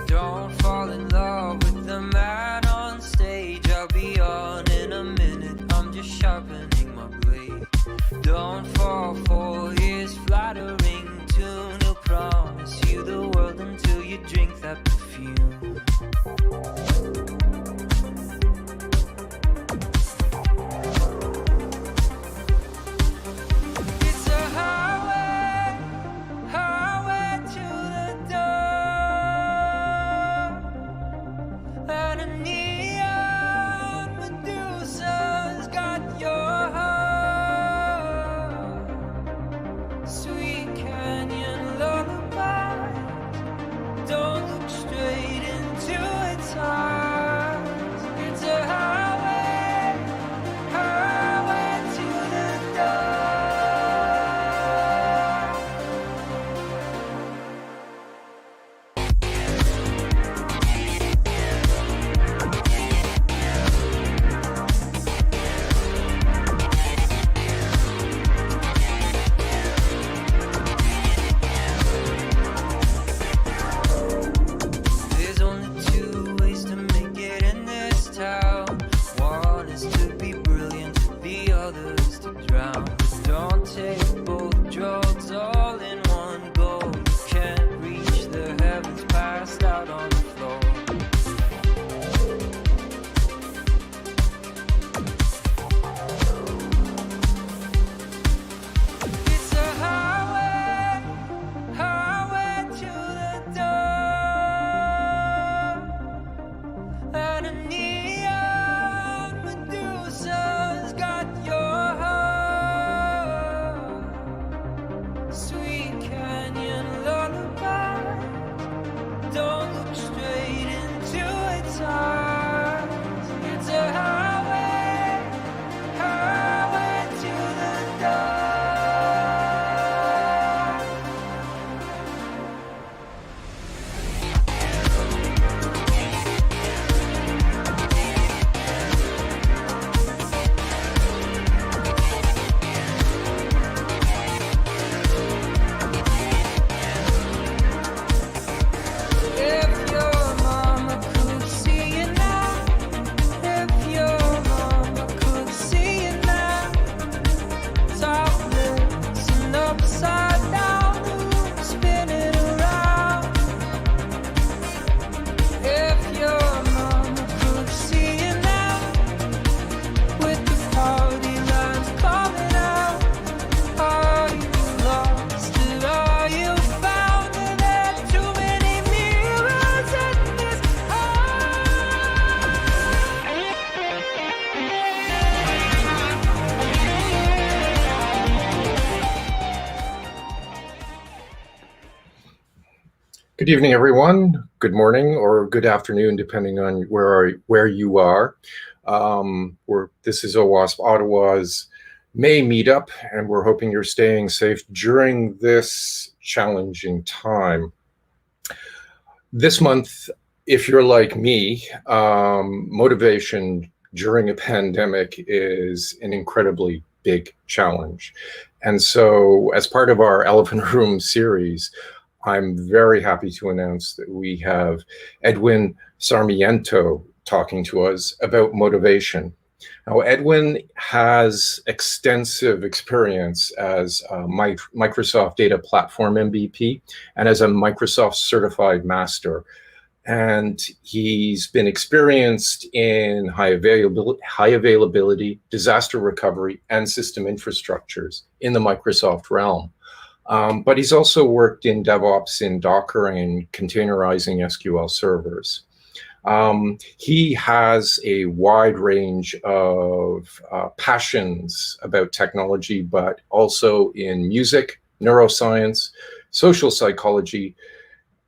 Don't fall in love with the man on stage. I'll be on in a minute, I'm just sharpening my blade. Don't fall for his flattering tune. He'll promise you the world until you drink that perfume. It's a highway, highway to the door. And a neon Medusa's got your heart. Sweet canyon lullabies. Don't look straight into its eyes. It's a highway, highway to the door. There's only two ways to make it in this town. One is to be brilliant, the other is to drown. Don't take both drugs all in one go. You can't reach the heavens passed out on the floor. It's a highway, highway to the door. And a neon Medusa's got your heart. Sweet canyon lullabies. Don't look straight into its eyes. It's a highway, highway to the door. If your mama could see you now, if your mama could see you now, topless and upside down, the room spinning around. If your mama could see you now, with the party lines coming out, are you lost or are you found? And there are too many mirrors in this Good evening, everyone. Good morning or good afternoon, depending on where you are. This is OWASP Ottawa's May meetup, and we're hoping you're staying safe during this challenging time. This month, if you're like me, motivation during a pandemic is an incredibly big challenge. And so as part of our Elephant Room series, I'm very happy to announce that we have Edwin Sarmiento talking to us about motivation. Now, Edwin has extensive experience as a Microsoft Data Platform MVP and as a Microsoft Certified Master. And he's been experienced in high availability, disaster recovery, and system infrastructures in the Microsoft realm. But he's also worked in DevOps in Docker and containerizing SQL servers. He has a wide range of passions about technology, but also in music, neuroscience, social psychology,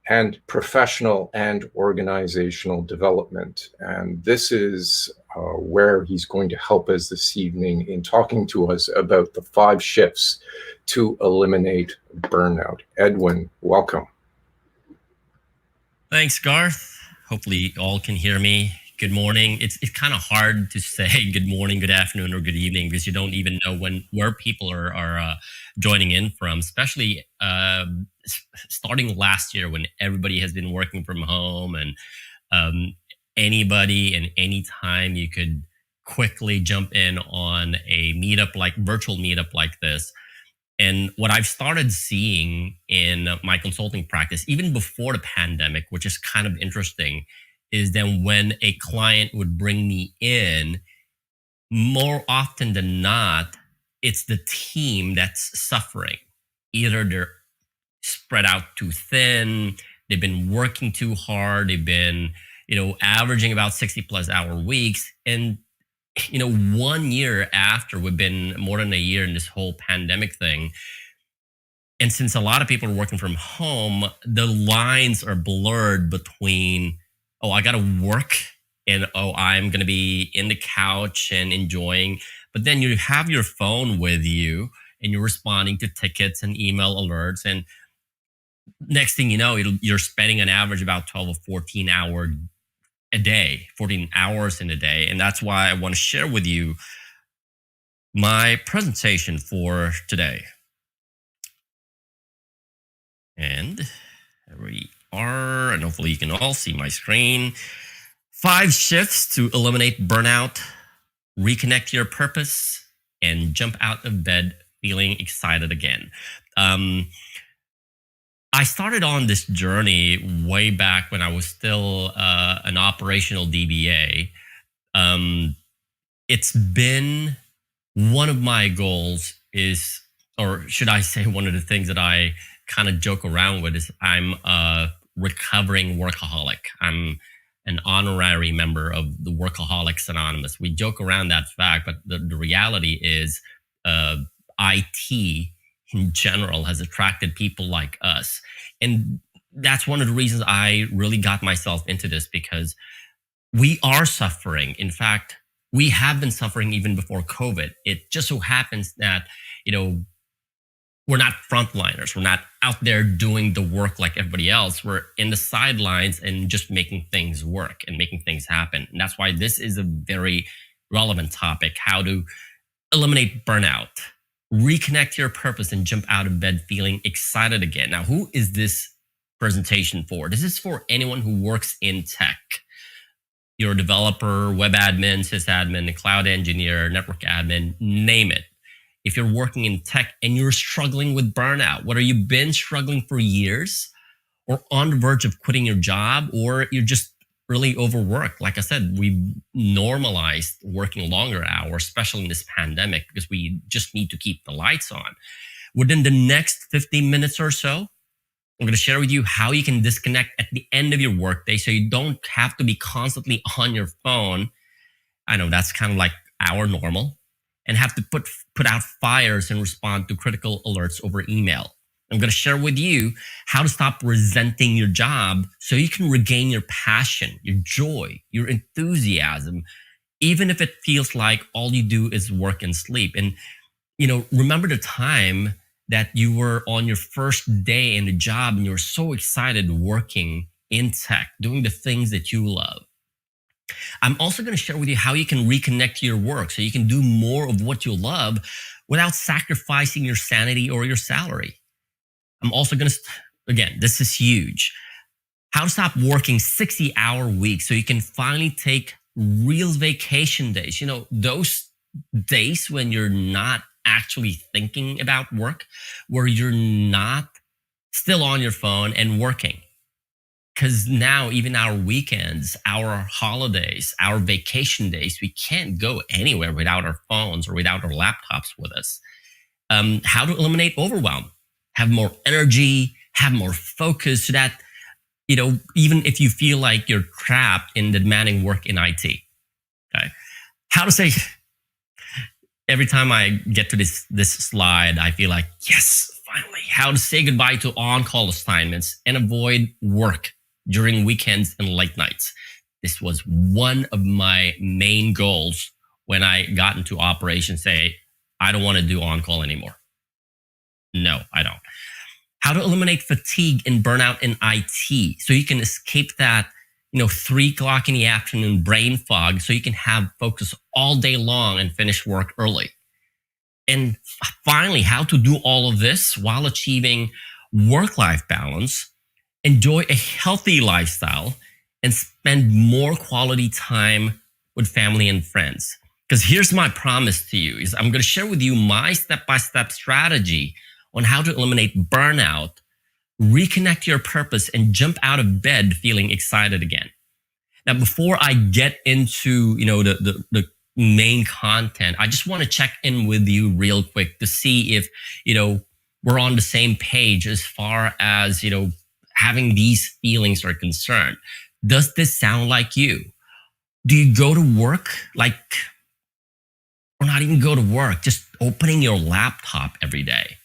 and professional and organizational development. And this is where he's going to help us this evening in talking to us about the 5 shifts to eliminate burnout. Edwin, welcome. Thanks, Garth. Hopefully, you all can hear me. Good morning. It's kind of hard to say good morning, good afternoon, or good evening because you don't even know where people are joining in from. Especially starting last year when everybody has been working from home and um, anybody and anytime you could quickly jump in on a meetup like virtual meetup like this. And what I've started seeing in my consulting practice, even before the pandemic, which is kind of interesting, is then when a client would bring me in, more often than not, it's the team that's suffering. Either they're spread out too thin, they've been working too hard, they've been, averaging about 60 plus hour weeks. And 1 year after we've been more than a year in this whole pandemic thing, and since a lot of people are working from home, the lines are blurred between, oh, I got to work and, oh, I'm going to be in the couch and enjoying. But then you have your phone with you and you're responding to tickets and email alerts. And next thing you know, you're spending an average about 12 or 14 hours in a day. And that's why I want to share with you my presentation for today. And there we are. And hopefully you can all see my screen. 5 shifts to eliminate burnout, reconnect your purpose, and jump out of bed feeling excited again. I started on this journey way back when I was still an operational DBA. It's been one of my goals is, or should I say, one of the things that I kind of joke around with is I'm a recovering workaholic. I'm an honorary member of the Workaholics Anonymous. We joke around that fact, but the reality is IT in general has attracted people like us. And that's one of the reasons I really got myself into this, because we are suffering. In fact, we have been suffering even before COVID. It just so happens that, we're not frontliners. We're not out there doing the work like everybody else. We're in the sidelines and just making things work and making things happen. And that's why this is a very relevant topic: how to eliminate burnout, reconnect your purpose, and jump out of bed feeling excited again. Now, who is this presentation for? This is for anyone who works in tech. You're a developer, web admin, sysadmin, cloud engineer, network admin, name it. If you're working in tech and you're struggling with burnout, whether you've been struggling for years or on the verge of quitting your job, or you're just really overworked. Like I said, we normalized working longer hours, especially in this pandemic, because we just need to keep the lights on. Within the next 15 minutes or so, I'm going to share with you how you can disconnect at the end of your workday so you don't have to be constantly on your phone. I know that's kind of like our normal, and have to put out fires and respond to critical alerts over email. I'm going to share with you how to stop resenting your job so you can regain your passion, your joy, your enthusiasm, even if it feels like all you do is work and sleep. And, remember the time that you were on your first day in the job and you were so excited working in tech, doing the things that you love. I'm also going to share with you how you can reconnect to your work so you can do more of what you love without sacrificing your sanity or your salary. I'm also going to, again, this is huge, how to stop working 60-hour weeks so you can finally take real vacation days. Those days when you're not actually thinking about work, where you're not still on your phone and working. Because now even our weekends, our holidays, our vacation days, we can't go anywhere without our phones or without our laptops with us. How to eliminate overwhelm, have more energy, have more focus so that, even if you feel like you're trapped in the demanding work in IT. Okay. How to say, every time I get to this slide, I feel like, yes, finally, how to say goodbye to on-call assignments and avoid work during weekends and late nights. This was one of my main goals when I got into operations. Say, I don't want to do on-call anymore. No, I don't. how to eliminate fatigue and burnout in IT so you can escape that 3 o'clock in the afternoon brain fog so you can have focus all day long and finish work early. And finally, how to do all of this while achieving work-life balance, enjoy a healthy lifestyle, and spend more quality time with family and friends. Because here's my promise to you is I'm going to share with you my step-by-step strategy on how to eliminate burnout, reconnect your purpose, and jump out of bed feeling excited again. Now, before I get into the main content, I just want to check in with you real quick to see if we're on the same page as far as having these feelings are concerned. Does this sound like you? Do you go to work or not even go to work, just opening your laptop every day,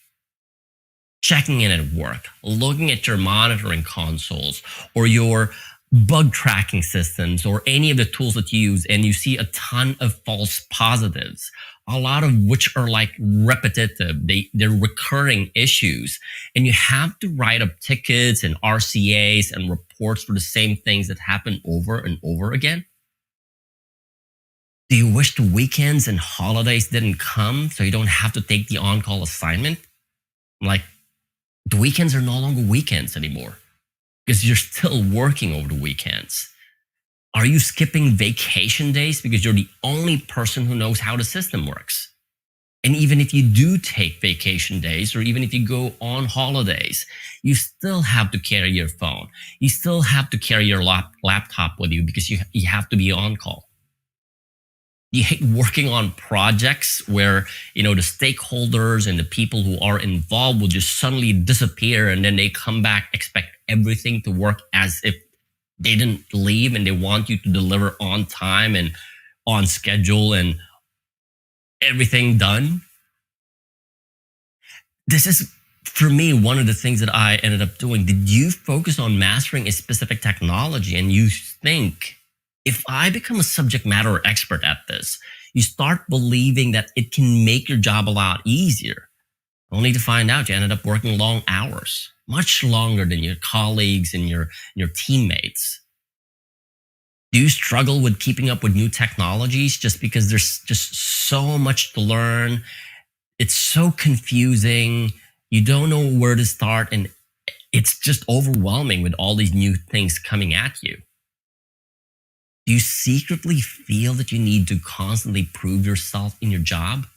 checking in at work, looking at your monitoring consoles or your bug tracking systems or any of the tools that you use, and you see a ton of false positives, a lot of which are repetitive. They're recurring issues, and you have to write up tickets and RCAs and reports for the same things that happen over and over again. Do you wish the weekends and holidays didn't come so you don't have to take the on-call assignment? The weekends are no longer weekends anymore because you're still working over the weekends. Are you skipping vacation days because you're the only person who knows how the system works? And even if you do take vacation days or even if you go on holidays, you still have to carry your phone. You still have to carry your laptop with you because you have to be on call. You hate working on projects where, the stakeholders and the people who are involved will just suddenly disappear and then they come back, expect everything to work as if they didn't leave and they want you to deliver on time and on schedule and everything done. This is, for me, one of the things that I ended up doing. Did you focus on mastering a specific technology and you think, if I become a subject matter expert at this, you start believing that it can make your job a lot easier, only to find out you ended up working long hours, much longer than your colleagues and your teammates. Do you struggle with keeping up with new technologies just because there's just so much to learn? It's so confusing. You don't know where to start, and it's just overwhelming with all these new things coming at you. Do you secretly feel that you need to constantly prove yourself in your job,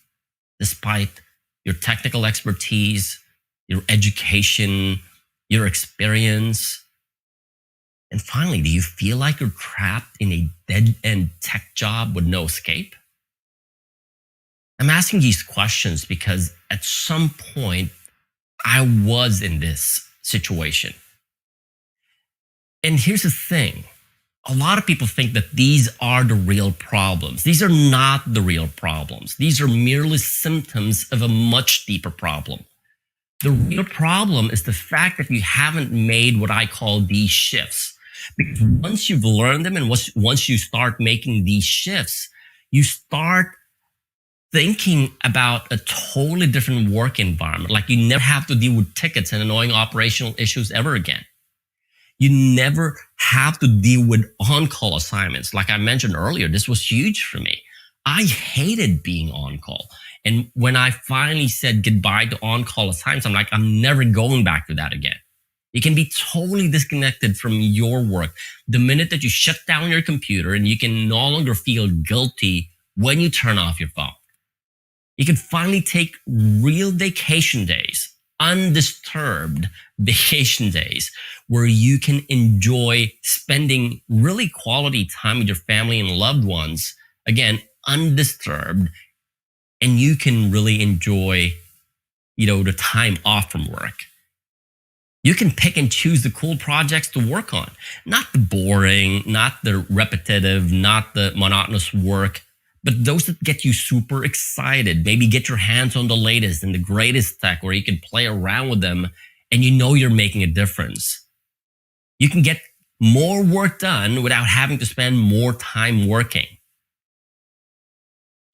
despite your technical expertise, your education, your experience? And finally, do you feel like you're trapped in a dead-end tech job with no escape? I'm asking these questions because at some point, I was in this situation. And here's the thing. A lot of people think that these are the real problems. These are not the real problems. These are merely symptoms of a much deeper problem. The real problem is the fact that you haven't made what I call these shifts. Because once you've learned them and once you start making these shifts, you start thinking about a totally different work environment. You never have to deal with tickets and annoying operational issues ever again. You never have to deal with on-call assignments. Like I mentioned earlier, this was huge for me. I hated being on-call. And when I finally said goodbye to on-call assignments, I'm never going back to that again. You can be totally disconnected from your work the minute that you shut down your computer, and you can no longer feel guilty when you turn off your phone. You can finally take real vacation days, undisturbed vacation days, where you can enjoy spending really quality time with your family and loved ones, again, undisturbed, and you can really enjoy, the time off from work. You can pick and choose the cool projects to work on, not the boring, not the repetitive, not the monotonous work, but those that get you super excited. Maybe get your hands on the latest and the greatest tech where you can play around with them and you're making a difference. You can get more work done without having to spend more time working.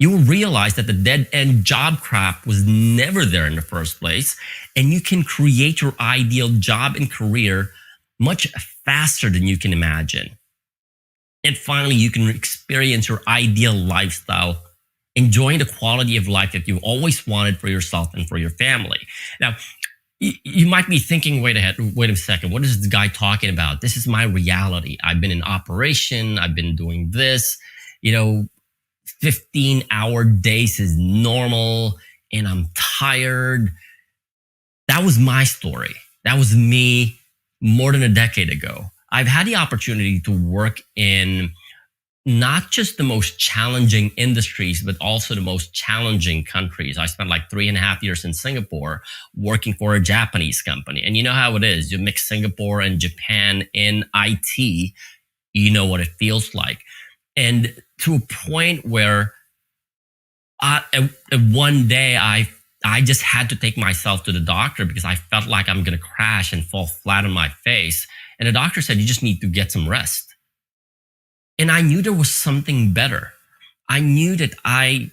you will realize that the dead end job crap was never there in the first place. And you can create your ideal job and career much faster than you can imagine. And finally, you can experience your ideal lifestyle, enjoying the quality of life that you've always wanted for yourself and for your family. Now, you might be thinking, wait a second, what is this guy talking about? This is my reality. I've been in operation. I've been doing this, 15-hour days is normal and I'm tired. That was my story. That was me more than a decade ago. I've had the opportunity to work in not just the most challenging industries, but also the most challenging countries. I spent like 3.5 years in Singapore working for a Japanese company. And you know how it is. You mix Singapore and Japan in IT, you know what it feels like. And to a point where one day I just had to take myself to the doctor because I felt like I'm going to crash and fall flat on my face. And the doctor said, you just need to get some rest. And I knew there was something better. I knew that I've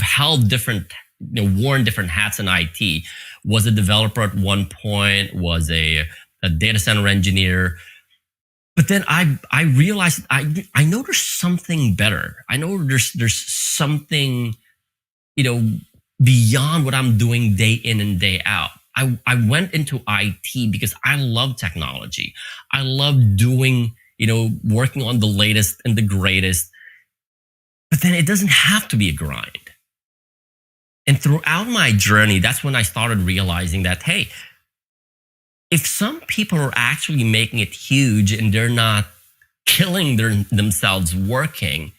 held different, worn different hats in IT. Was a developer at one point, was a data center engineer. But then I realized I know there's something better. I know there's something, beyond what I'm doing day in and day out. I went into IT because I love technology. I love doing, working on the latest and the greatest. But then it doesn't have to be a grind. And throughout my journey, that's when I started realizing that, hey, if some people are actually making it huge and they're not killing themselves working,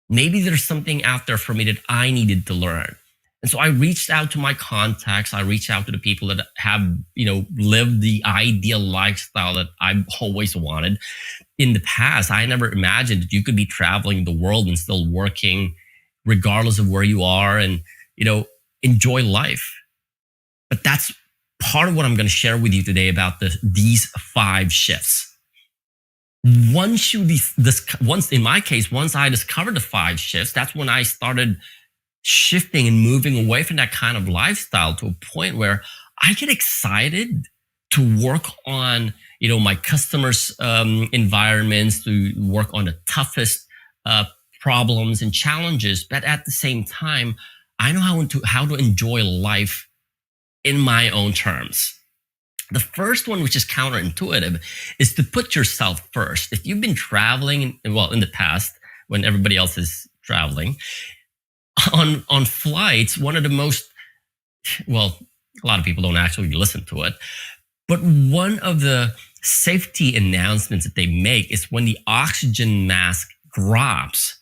maybe there's something out there for me that I needed to learn. And so I reached out to my contacts. I reached out to the people that have, lived the ideal lifestyle that I've always wanted. In the past, I never imagined that you could be traveling the world and still working regardless of where you are and, enjoy life. But that's part of what I'm going to share with you today about these 5 shifts. Once in my case, once I discovered the 5 shifts, that's when I started shifting and moving away from that kind of lifestyle to a point where I get excited to work on, my customers' environments, to work on the toughest problems and challenges. But at the same time, I know how to enjoy life in my own terms. The first one, which is counterintuitive, is to put yourself first. If you've been traveling, in the past, when everybody else is traveling, on flights, one of the most, a lot of people don't actually listen to it, but one of the safety announcements that they make is when the oxygen mask drops,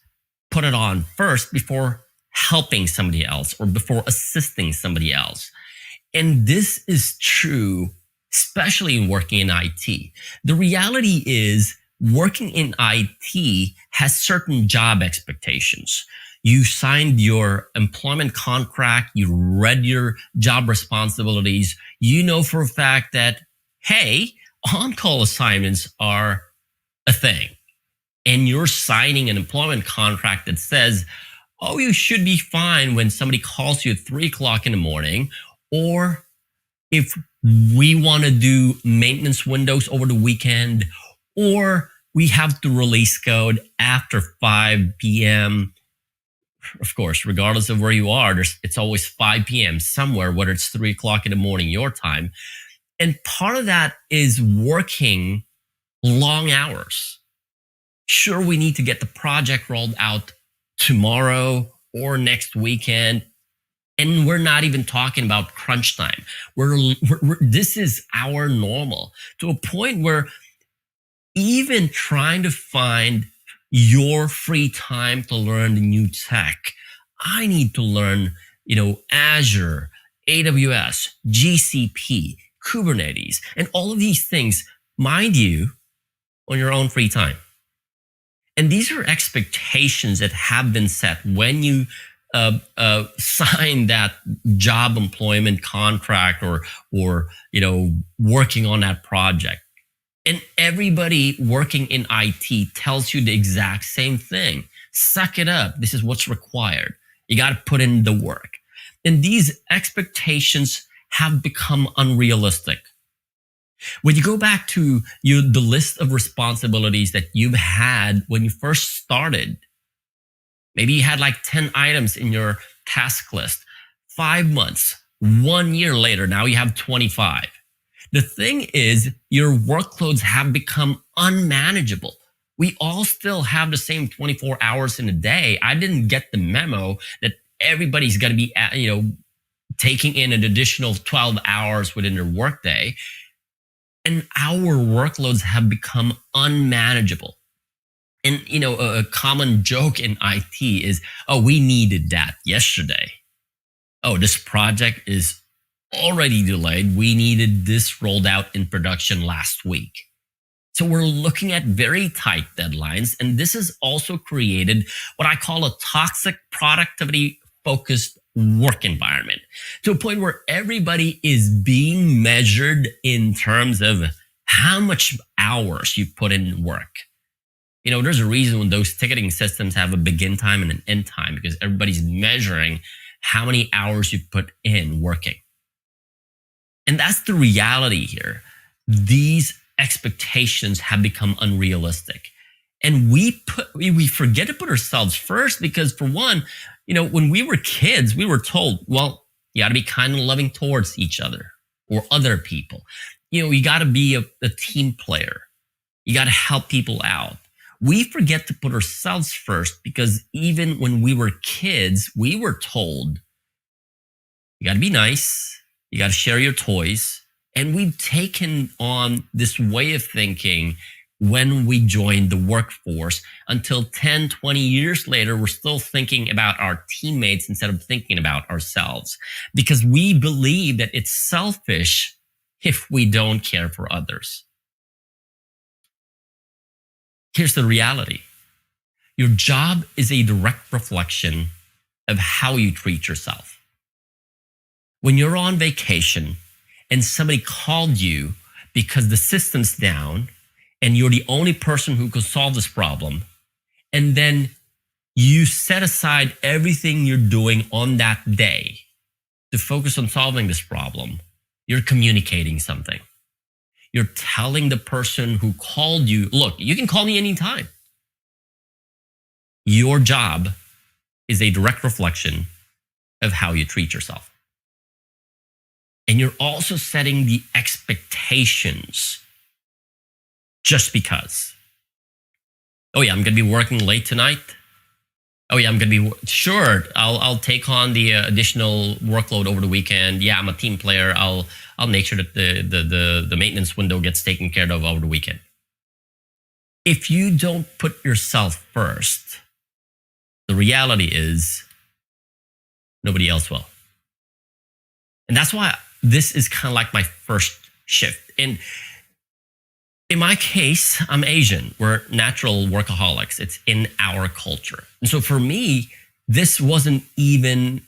put it on first before helping somebody else or before assisting somebody else. And this is true, especially in working in IT. The reality is working in IT has certain job expectations. You signed your employment contract, you read your job responsibilities, you know for a fact that, hey, on-call assignments are a thing. And you're signing an employment contract that says, oh, you should be fine when somebody calls you at 3:00 in the morning, or if we want to do maintenance windows over the weekend, or we have to release code after 5 p.m., of course, regardless of where you are, it's always 5 p.m. somewhere, whether it's 3:00 in the morning, your time. And part of that is working long hours. Sure, we need to get the project rolled out tomorrow or next weekend. And we're not even talking about crunch time. This is our normal, to a point where even trying to find your free time to learn the new tech, I need to learn, Azure, AWS, GCP, Kubernetes, and all of these things, mind you, on your own free time. And these are expectations that have been set when you sign that job employment contract or working on that project. And everybody working in IT tells you the exact same thing. Suck it up. This is what's required. You got to put in the work. And these expectations have become unrealistic. When you go back to the list of responsibilities that you've had when you first started, maybe you had like 10 items in your task list. 5 months, 1 year later, now you have 25. The thing is, your workloads have become unmanageable. We all still have the same 24 hours in a day. I didn't get the memo that everybody's going to be, taking in an additional 12 hours within their workday. And our workloads have become unmanageable. And, a common joke in IT is, oh, we needed that yesterday. Oh, this project is already delayed. We needed this rolled out in production last week. So we're looking at very tight deadlines. And this has also created what I call a toxic productivity-focused work environment, to a point where everybody is being measured in terms of how much hours you put in work. There's a reason when those ticketing systems have a begin time and an end time, because everybody's measuring how many hours you put in working. And that's the reality here. These expectations have become unrealistic. And we forget to put ourselves first, because for one, when we were kids, we were told, well, you got to be kind and loving towards each other or other people. You got to be a team player. You got to help people out. We forget to put ourselves first, because even when we were kids, we were told, you got to be nice. You got to share your toys. And we've taken on this way of thinking when we joined the workforce, until 10, 20 years later, we're still thinking about our teammates instead of thinking about ourselves, because we believe that it's selfish if we don't care for others. Here's the reality. Your job is a direct reflection of how you treat yourself. When you're on vacation and somebody called you because the system's down and you're the only person who could solve this problem, and then you set aside everything you're doing on that day to focus on solving this problem, you're communicating something. You're telling the person who called you, look, you can call me anytime. Your job is a direct reflection of how you treat yourself. And you're also setting the expectations just because. Oh yeah, I'm going to be working late tonight. Oh yeah, I'm going to be, sure, I'll take on the additional workload over the weekend. Yeah, I'm a team player. I'll make sure that the maintenance window gets taken care of over the weekend. If you don't put yourself first, the reality is nobody else will. And that's why this is kind of like my first shift. And in my case, I'm Asian. We're natural workaholics. It's in our culture. And so for me, this wasn't even,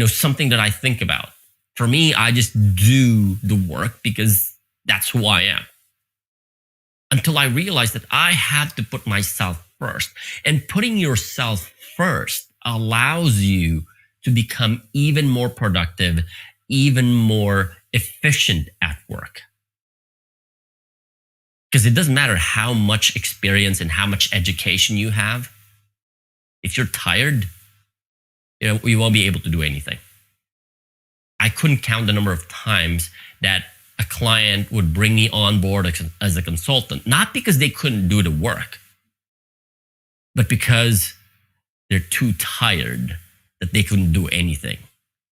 something that I think about. For me, I just do the work because that's who I am. Until I realized that I had to put myself first. And putting yourself first allows you to become even more productive, even more efficient at work. Because it doesn't matter how much experience and how much education you have. If you're tired, you won't be able to do anything. I couldn't count the number of times that a client would bring me on board as a consultant, not because they couldn't do the work, but because they're too tired that they couldn't do anything,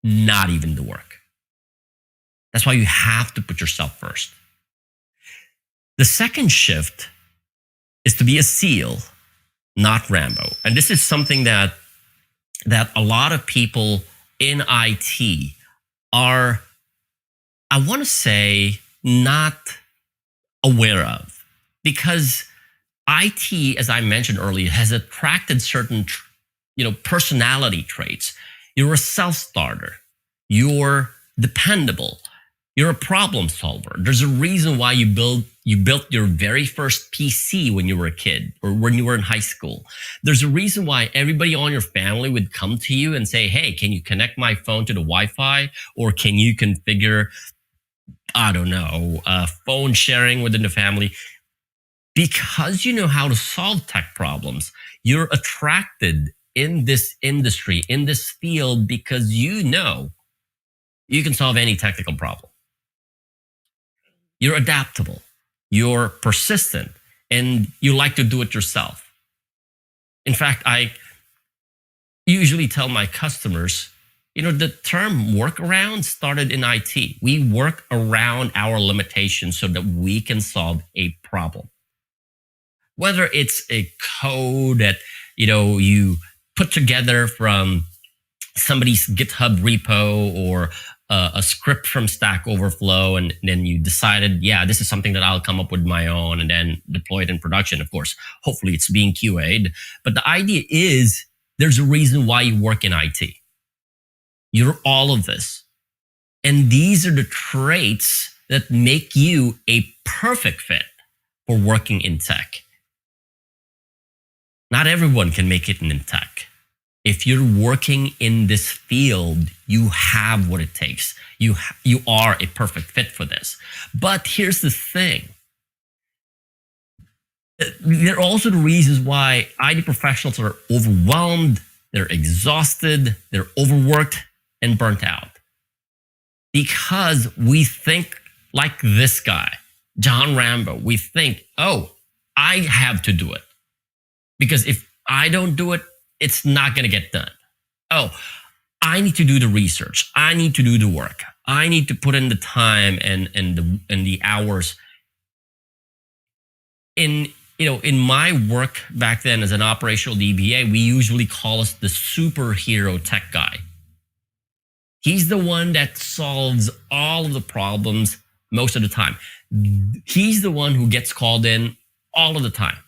not even the work. That's why you have to put yourself first. The second shift is to be a SEAL, not Rambo. And this is something that a lot of people in IT are, I want to say, not aware of. Because IT, as I mentioned earlier, has attracted certain personality traits. You're a self-starter. You're dependable. You're a problem solver. There's a reason why you built your very first PC when you were a kid or when you were in high school. There's a reason why everybody on your family would come to you and say, "Hey, can you connect my phone to the Wi-Fi? Or can you configure, I don't know, phone sharing within the family?" Because you know how to solve tech problems. You're attracted in this industry, in this field, because you know you can solve any technical problem. You're adaptable, you're persistent, and you like to do it yourself. In fact, I usually tell my customers, the term workaround started in IT. We work around our limitations so that we can solve a problem. Whether it's a code that, you put together from somebody's GitHub repo or a script from Stack Overflow, and then you decided, yeah, this is something that I'll come up with my own and then deploy it in production. Of course, hopefully it's being QA'd. But the idea is there's a reason why you work in IT. You're all of this. And these are the traits that make you a perfect fit for working in tech. Not everyone can make it in tech. If you're working in this field, you have what it takes. You are a perfect fit for this. But here's the thing. There are also the reasons why IT professionals are overwhelmed, they're exhausted, they're overworked, and burnt out. Because we think like this guy, John Rambo. We think, oh, I have to do it. Because if I don't do it, it's not going to get done. Oh, I need to do the research. I need to do the work. I need to put in the time and the hours. In my work back then as an operational DBA, we usually call us the superhero tech guy. He's the one that solves all of the problems most of the time. He's the one who gets called in all of the time.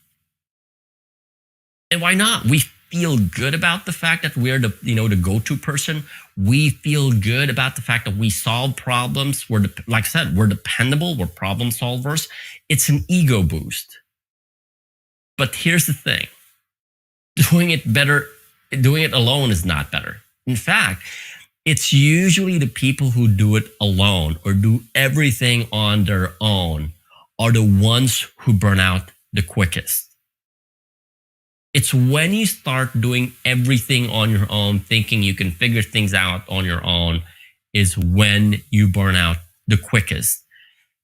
And why not? We feel good about the fact that we're the go-to person. We feel good about the fact that we solve problems. Like I said, we're dependable. We're problem solvers. It's an ego boost. But here's the thing. Doing it alone is not better. In fact, it's usually the people who do it alone or do everything on their own are the ones who burn out the quickest. It's when you start doing everything on your own, thinking you can figure things out on your own, is when you burn out the quickest.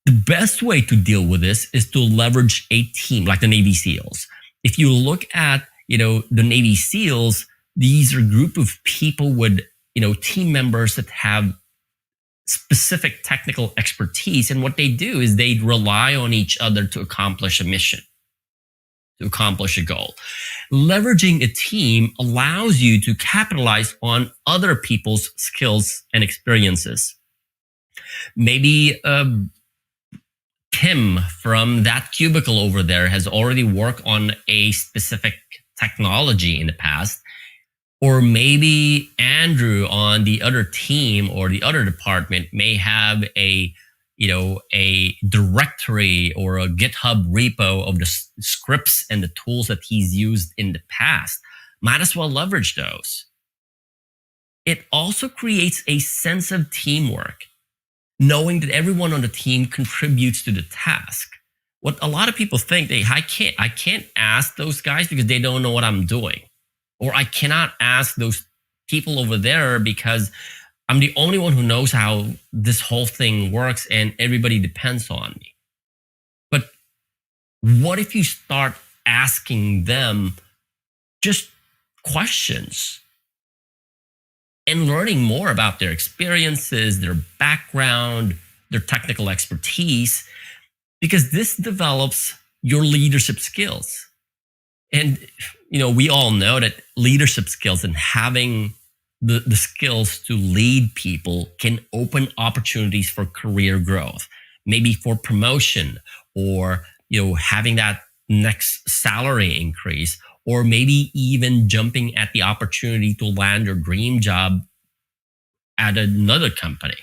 The best way to deal with this is to leverage a team like the Navy SEALs. If you look at, the Navy SEALs, these are a group of people with, team members that have specific technical expertise. And what they do is they rely on each other to accomplish a mission, to accomplish a goal. Leveraging a team allows you to capitalize on other people's skills and experiences. Maybe Tim from that cubicle over there has already worked on a specific technology in the past. Or maybe Andrew on the other team or the other department may have a directory or a GitHub repo of the scripts and the tools that he's used in the past. Might as well leverage those. It also creates a sense of teamwork, knowing that everyone on the team contributes to the task. What a lot of people think, I can't ask those guys because they don't know what I'm doing. Or I cannot ask those people over there because I'm the only one who knows how this whole thing works and everybody depends on me. But what if you start asking them just questions and learning more about their experiences, their background, their technical expertise, because this develops your leadership skills. And, we all know that leadership skills and having the skills to lead people can open opportunities for career growth, maybe for promotion or, having that next salary increase, or maybe even jumping at the opportunity to land your dream job at another company.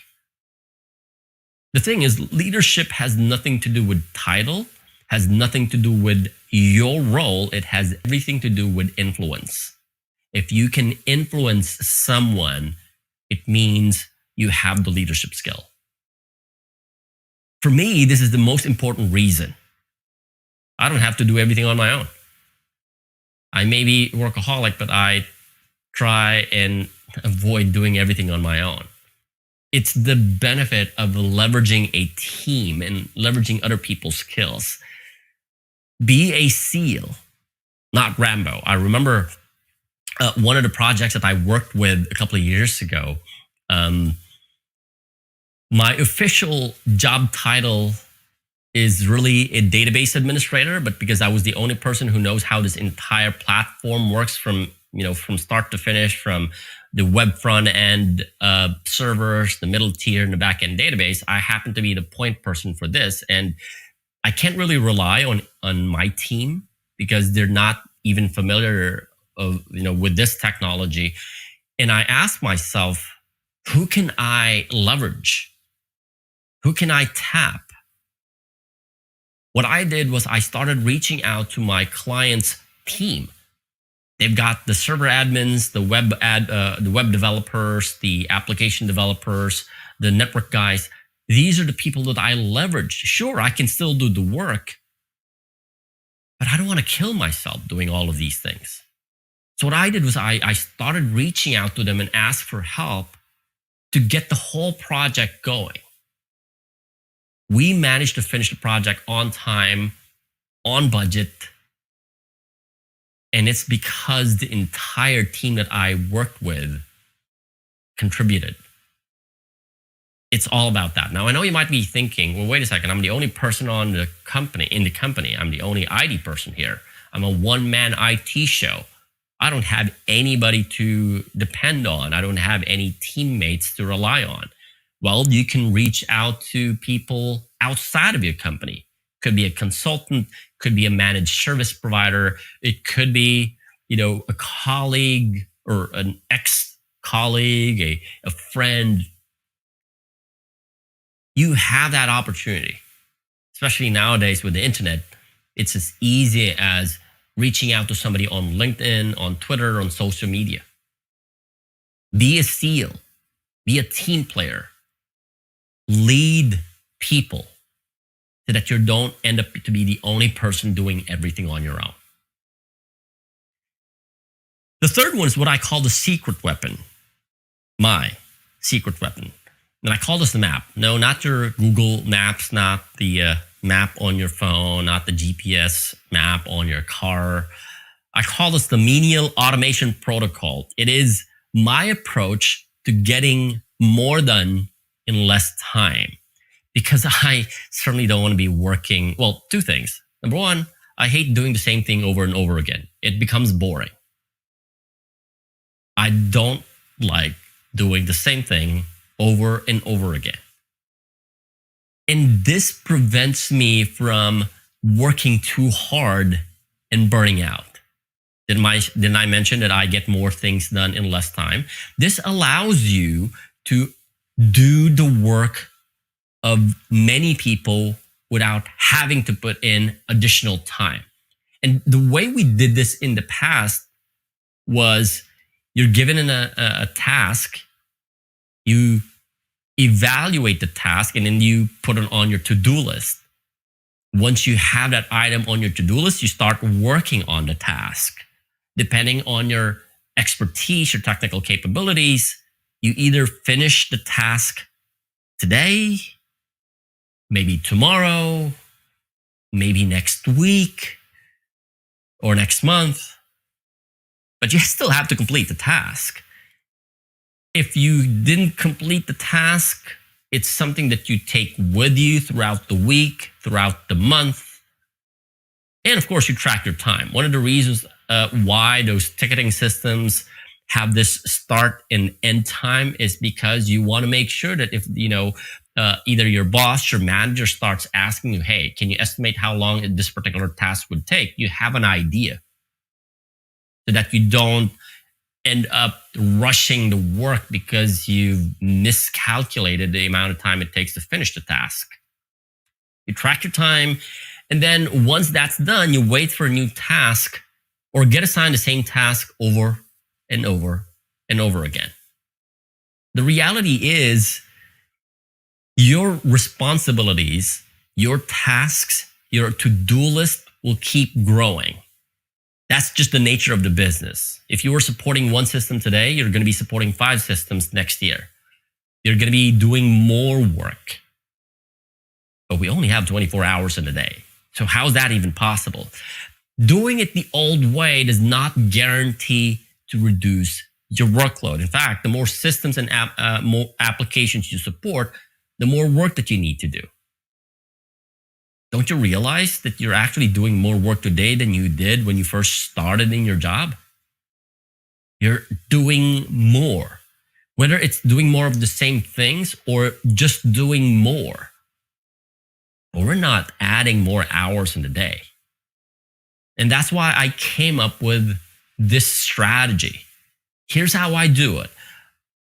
The thing is, leadership has nothing to do with title, has nothing to do with your role. It has everything to do with influence. If you can influence someone, it means you have the leadership skill. For me, this is the most important reason. I don't have to do everything on my own. I may be workaholic, but I try and avoid doing everything on my own. It's the benefit of leveraging a team and leveraging other people's skills. Be a SEAL, not Rambo. I remember one of the projects that I worked with a couple of years ago. My official job title is really a database administrator, but because I was the only person who knows how this entire platform works from start to finish, from the web front end servers, the middle tier, and the back end database, I happen to be the point person for this. And I can't really rely on my team because they're not even familiar with this technology. And I asked myself, who can I leverage? Who can I tap? What I did was I started reaching out to my client's team. They've got the server admins, the web developers, the application developers, the network guys. These are the people that I leveraged. Sure, I can still do the work, but I don't want to kill myself doing all of these things. So what I did was I started reaching out to them and asked for help to get the whole project going. We managed to finish the project on time, on budget. And it's because the entire team that I worked with contributed. It's all about that. Now, I know you might be thinking, well, wait a second, I'm the only person in the company. I'm the only IT person here. I'm a one-man IT show. I don't have anybody to depend on. I don't have any teammates to rely on. Well, you can reach out to people outside of your company. Could be a consultant, could be a managed service provider. It could be, a colleague or an ex-colleague, a friend. You have that opportunity, especially nowadays with the internet. It's as easy as reaching out to somebody on LinkedIn, on Twitter, on social media. Be a SEAL, be a team player, lead people so that you don't end up to be the only person doing everything on your own. The third one is what I call the secret weapon, my secret weapon. And I call this the map. No, not your Google Maps, not the map on your phone, not the GPS map on your car. I call this the menial automation protocol. It is my approach to getting more done in less time, because I certainly don't want to be working. Well, two things. Number one, I hate doing the same thing over and over again. It becomes boring. I don't like doing the same thing over and over again. And this prevents me from working too hard and burning out. Didn't I mention that I get more things done in less time? This allows you to do the work of many people without having to put in additional time. And the way we did this in the past was you're given a task, you evaluate the task, and then you put it on your to-do list. Once you have that item on your to-do list, you start working on the task. Depending on your expertise, your technical capabilities, you either finish the task today, maybe tomorrow, maybe next week, or next month, but you still have to complete the task. If you didn't complete the task, it's something that you take with you throughout the week, throughout the month. And of course, you track your time. One of the reasons why those ticketing systems have this start and end time is because you want to make sure that if, either your boss, your manager starts asking you, hey, can you estimate how long this particular task would take? You have an idea so that you don't end up rushing the work because you've miscalculated the amount of time it takes to finish the task. You track your time, and then once that's done, you wait for a new task or get assigned the same task over and over and over again. The reality is your responsibilities, your tasks, your to-do list will keep growing. That's just the nature of the business. If you were supporting one system today, you're going to be supporting 5 systems next year. You're going to be doing more work. But we only have 24 hours in a day. So how is that even possible? Doing it the old way does not guarantee to reduce your workload. In fact, the more systems and more applications you support, the more work that you need to do. Don't you realize that you're actually doing more work today than you did when you first started in your job? You're doing more. Whether it's doing more of the same things or just doing more. But we're not adding more hours in the day. And that's why I came up with this strategy. Here's how I do it.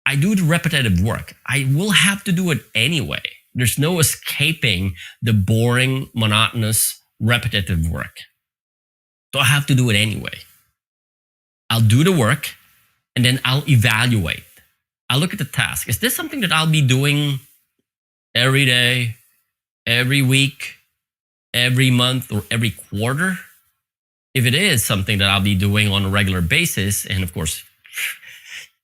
I do the repetitive work. I will have to do it anyway. There's no escaping the boring, monotonous, repetitive work. So I have to do it anyway. I'll do the work and then I'll evaluate. I'll look at the task. Is this something that I'll be doing every day, every week, every month, or every quarter? If it is something that I'll be doing on a regular basis, and of course,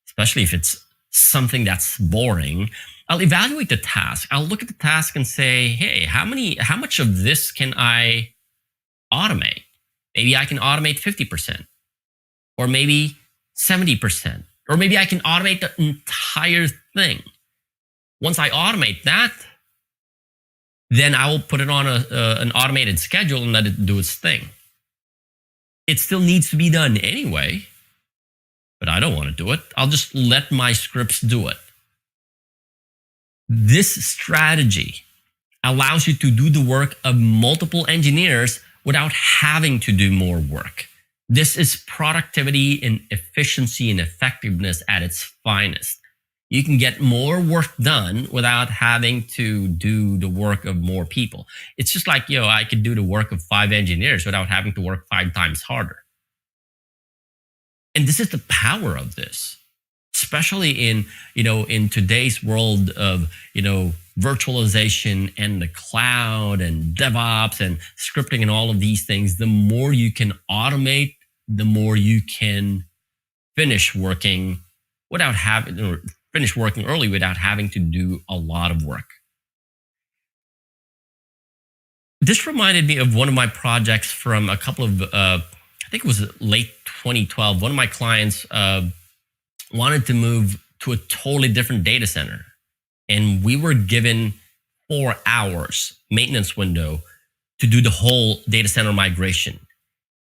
especially if it's something that's boring, I'll evaluate the task. I'll look at the task and say, hey, how much of this can I automate? Maybe I can automate 50%, or maybe 70%, or maybe I can automate the entire thing. Once I automate that, then I will put it on an automated schedule and let it do its thing. It still needs to be done anyway, but I don't want to do it. I'll just let my scripts do it. This strategy allows you to do the work of multiple engineers without having to do more work. This is productivity and efficiency and effectiveness at its finest. You can get more work done without having to do the work of more people. It's just like, I could do the work of 5 engineers without having to work 5 times harder. And this is the power of this, especially in today's world of, virtualization and the cloud and DevOps and scripting and all of these things. The more you can automate, the more you can finish working early without having to do a lot of work. This reminded me of one of my projects from a couple of, I think it was late 2012. One of my clients wanted to move to a totally different data center. And we were given 4 hours maintenance window to do the whole data center migration.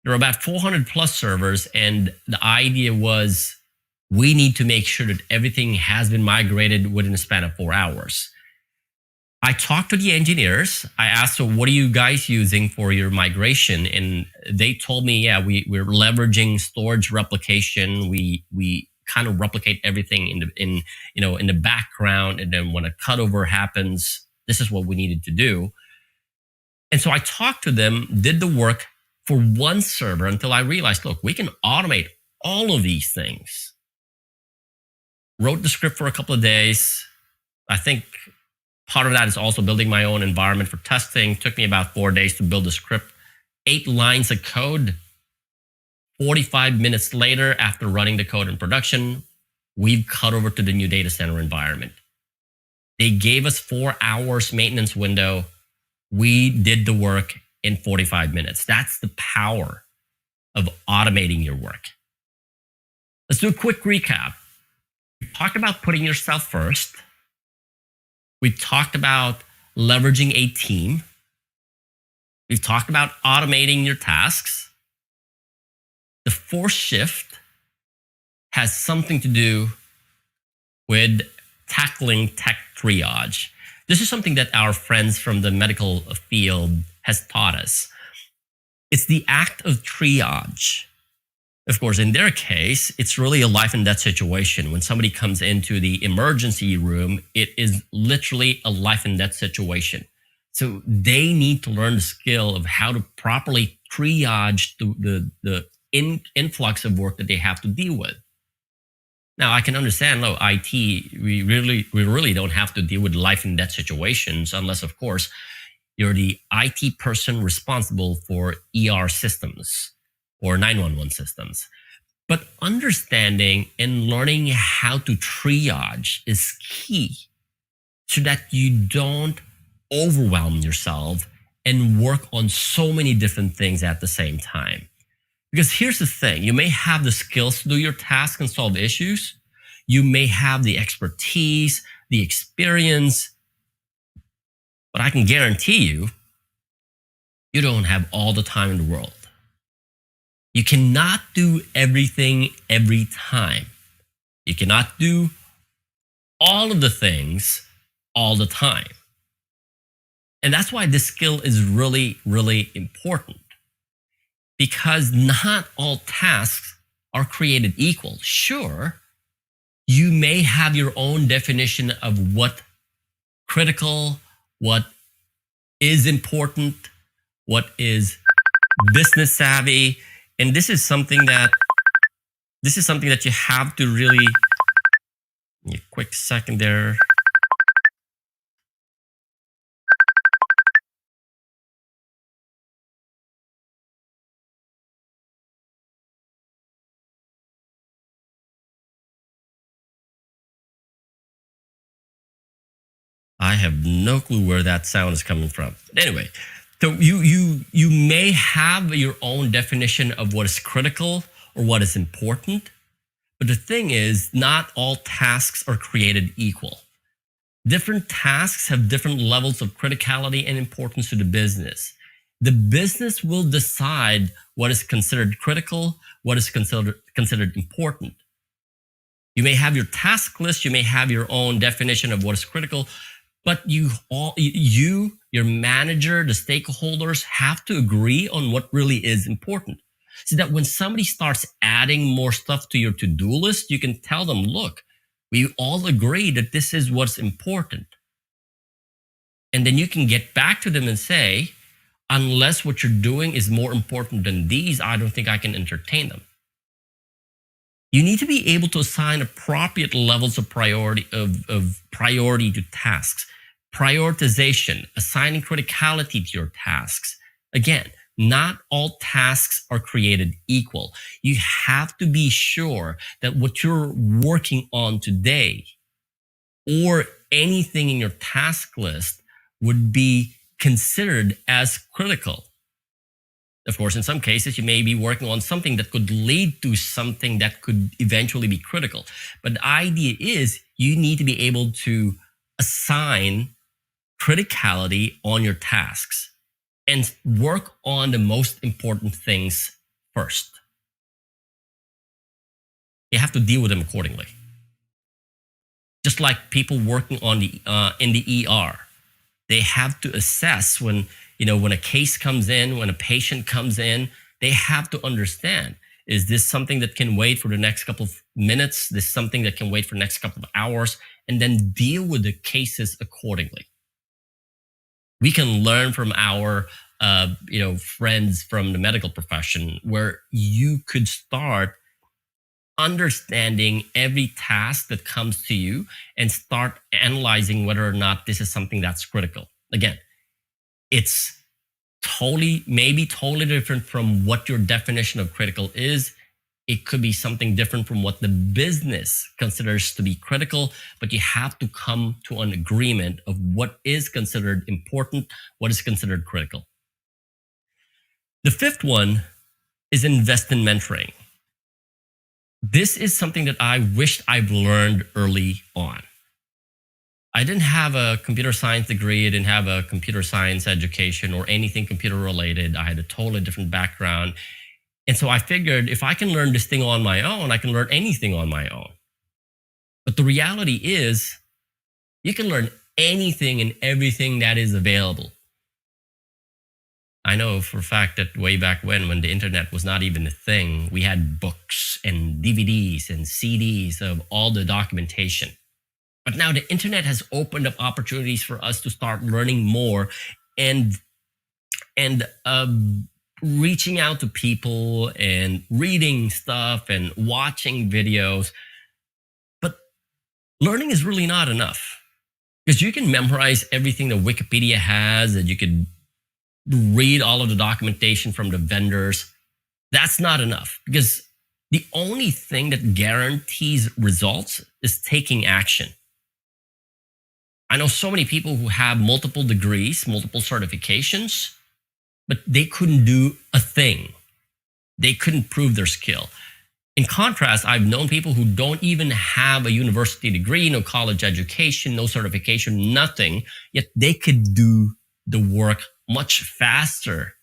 There were about 400 plus servers, and the idea was we need to make sure that everything has been migrated within a span of 4 hours. I talked to the engineers. I asked, so what are you guys using for your migration? And they told me, we're leveraging storage replication. We kind of replicate everything in the background. And then when a cutover happens, this is what we needed to do. And so I talked to them, did the work for one server until I realized, look, we can automate all of these things. Wrote the script for a couple of days. I think part of that is also building my own environment for testing. Took me about 4 days to build the script. 8 lines of code. 45 minutes later, after running the code in production, we've cut over to the new data center environment. They gave us 4 hours maintenance window. We did the work in 45 minutes. That's the power of automating your work. Let's do a quick recap. We talked about putting yourself first. We talked about leveraging a team. We've talked about automating your tasks. The 4th shift has something to do with tackling tech triage. This is something that our friends from the medical field has taught us. It's the act of triage. Of course, in their case, it's really a life and death situation. When somebody comes into the emergency room, it is literally a life and death situation. So they need to learn the skill of how to properly triage the influx of work that they have to deal with. Now, I can understand, IT, we really don't have to deal with life and death situations unless, of course, you're the IT person responsible for ER systems or 911 systems. But understanding and learning how to triage is key so that you don't overwhelm yourself and work on so many different things at the same time. Because here's the thing, you may have the skills to do your task and solve issues. You may have the expertise, the experience, but I can guarantee you, you don't have all the time in the world. You cannot do everything every time. You cannot do all of the things all the time. And that's why this skill is really, really important. Because not all tasks are created equal. Sure, you may have your own definition of what critical, what is important, what is business savvy. And this is something that you have to really, a quick second there. I have no clue where that sound is coming from. But anyway, so you may have your own definition of what is critical or what is important, but the thing is, not all tasks are created equal. Different tasks have different levels of criticality and importance to the business. The business will decide what is considered critical, what is considered important. You may have your task list, you may have your own definition of what is critical, but your manager, the stakeholders have to agree on what really is important. So that when somebody starts adding more stuff to your to-do list, you can tell them, look, we all agree that this is what's important. And then you can get back to them and say, unless what you're doing is more important than these, I don't think I can entertain them. You need to be able to assign appropriate levels of priority to tasks. Prioritization, assigning criticality to your tasks. Again, not all tasks are created equal. You have to be sure that what you're working on today or anything in your task list would be considered as critical. Of course, in some cases, you may be working on something that could lead to something that could eventually be critical. But the idea is you need to be able to assign criticality on your tasks and work on the most important things first. You have to deal with them accordingly. Just like people working on in the ER, they have to assess when a case comes in, when a patient comes in, they have to understand, is this something that can wait for the next couple of minutes? This something that can wait for the next couple of hours? And then deal with the cases accordingly. We can learn from our friends from the medical profession, where you could start understanding every task that comes to you and start analyzing whether or not this is something that's critical. Again, it's maybe totally different from what your definition of critical is. It could be something different from what the business considers to be critical, but you have to come to an agreement of what is considered important, what is considered critical. The fifth one is invest in mentoring. This is something that I wished I've learned early on. I didn't have a computer science degree. I didn't have a computer science education or anything computer related. I had a totally different background. And so I figured if I can learn this thing on my own, I can learn anything on my own. But the reality is, you can learn anything and everything that is available. I know for a fact that way back when the internet was not even a thing, we had books and DVDs and CDs of all the documentation. But now the internet has opened up opportunities for us to start learning more and reaching out to people and reading stuff and watching videos. But learning is really not enough, because you can memorize everything that Wikipedia has, and you could read all of the documentation from the vendors. That's not enough, because the only thing that guarantees results is taking action. I know so many people who have multiple degrees, multiple certifications, but they couldn't do a thing. They couldn't prove their skill. In contrast, I've known people who don't even have a university degree, no college education, no certification, nothing, yet they could do the work much faster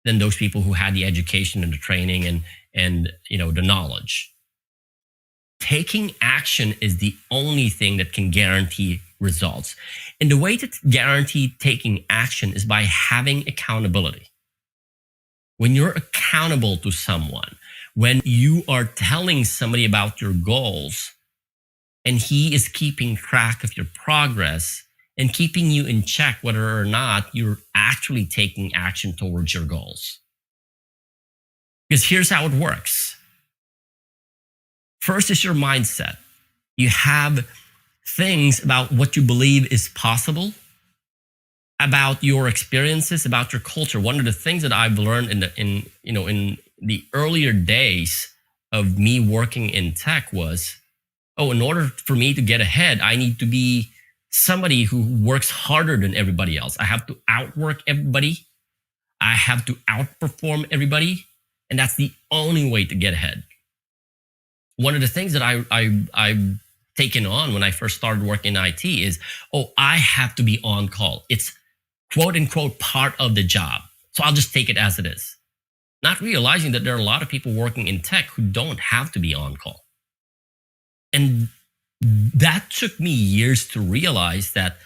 than those people who had the education and the training and the knowledge. Taking action is the only thing that can guarantee results. And the way to guarantee taking action is by having accountability. When you're accountable to someone, when you are telling somebody about your goals, and he is keeping track of your progress and keeping you in check whether or not you're actually taking action towards your goals. Because here's how it works. First is your mindset. You have things about what you believe is possible, about your experiences, about your culture. One of the things that I've learned in the earlier days of me working in tech was, in order for me to get ahead, I need to be somebody who works harder than everybody else. I have to outwork everybody. I have to outperform everybody. And that's the only way to get ahead. One of the things that I've taken on when I first started working in IT is, I have to be on call. It's quote unquote part of the job. So I'll just take it as it is. Not realizing that there are a lot of people working in tech who don't have to be on call. And that took me years to realize that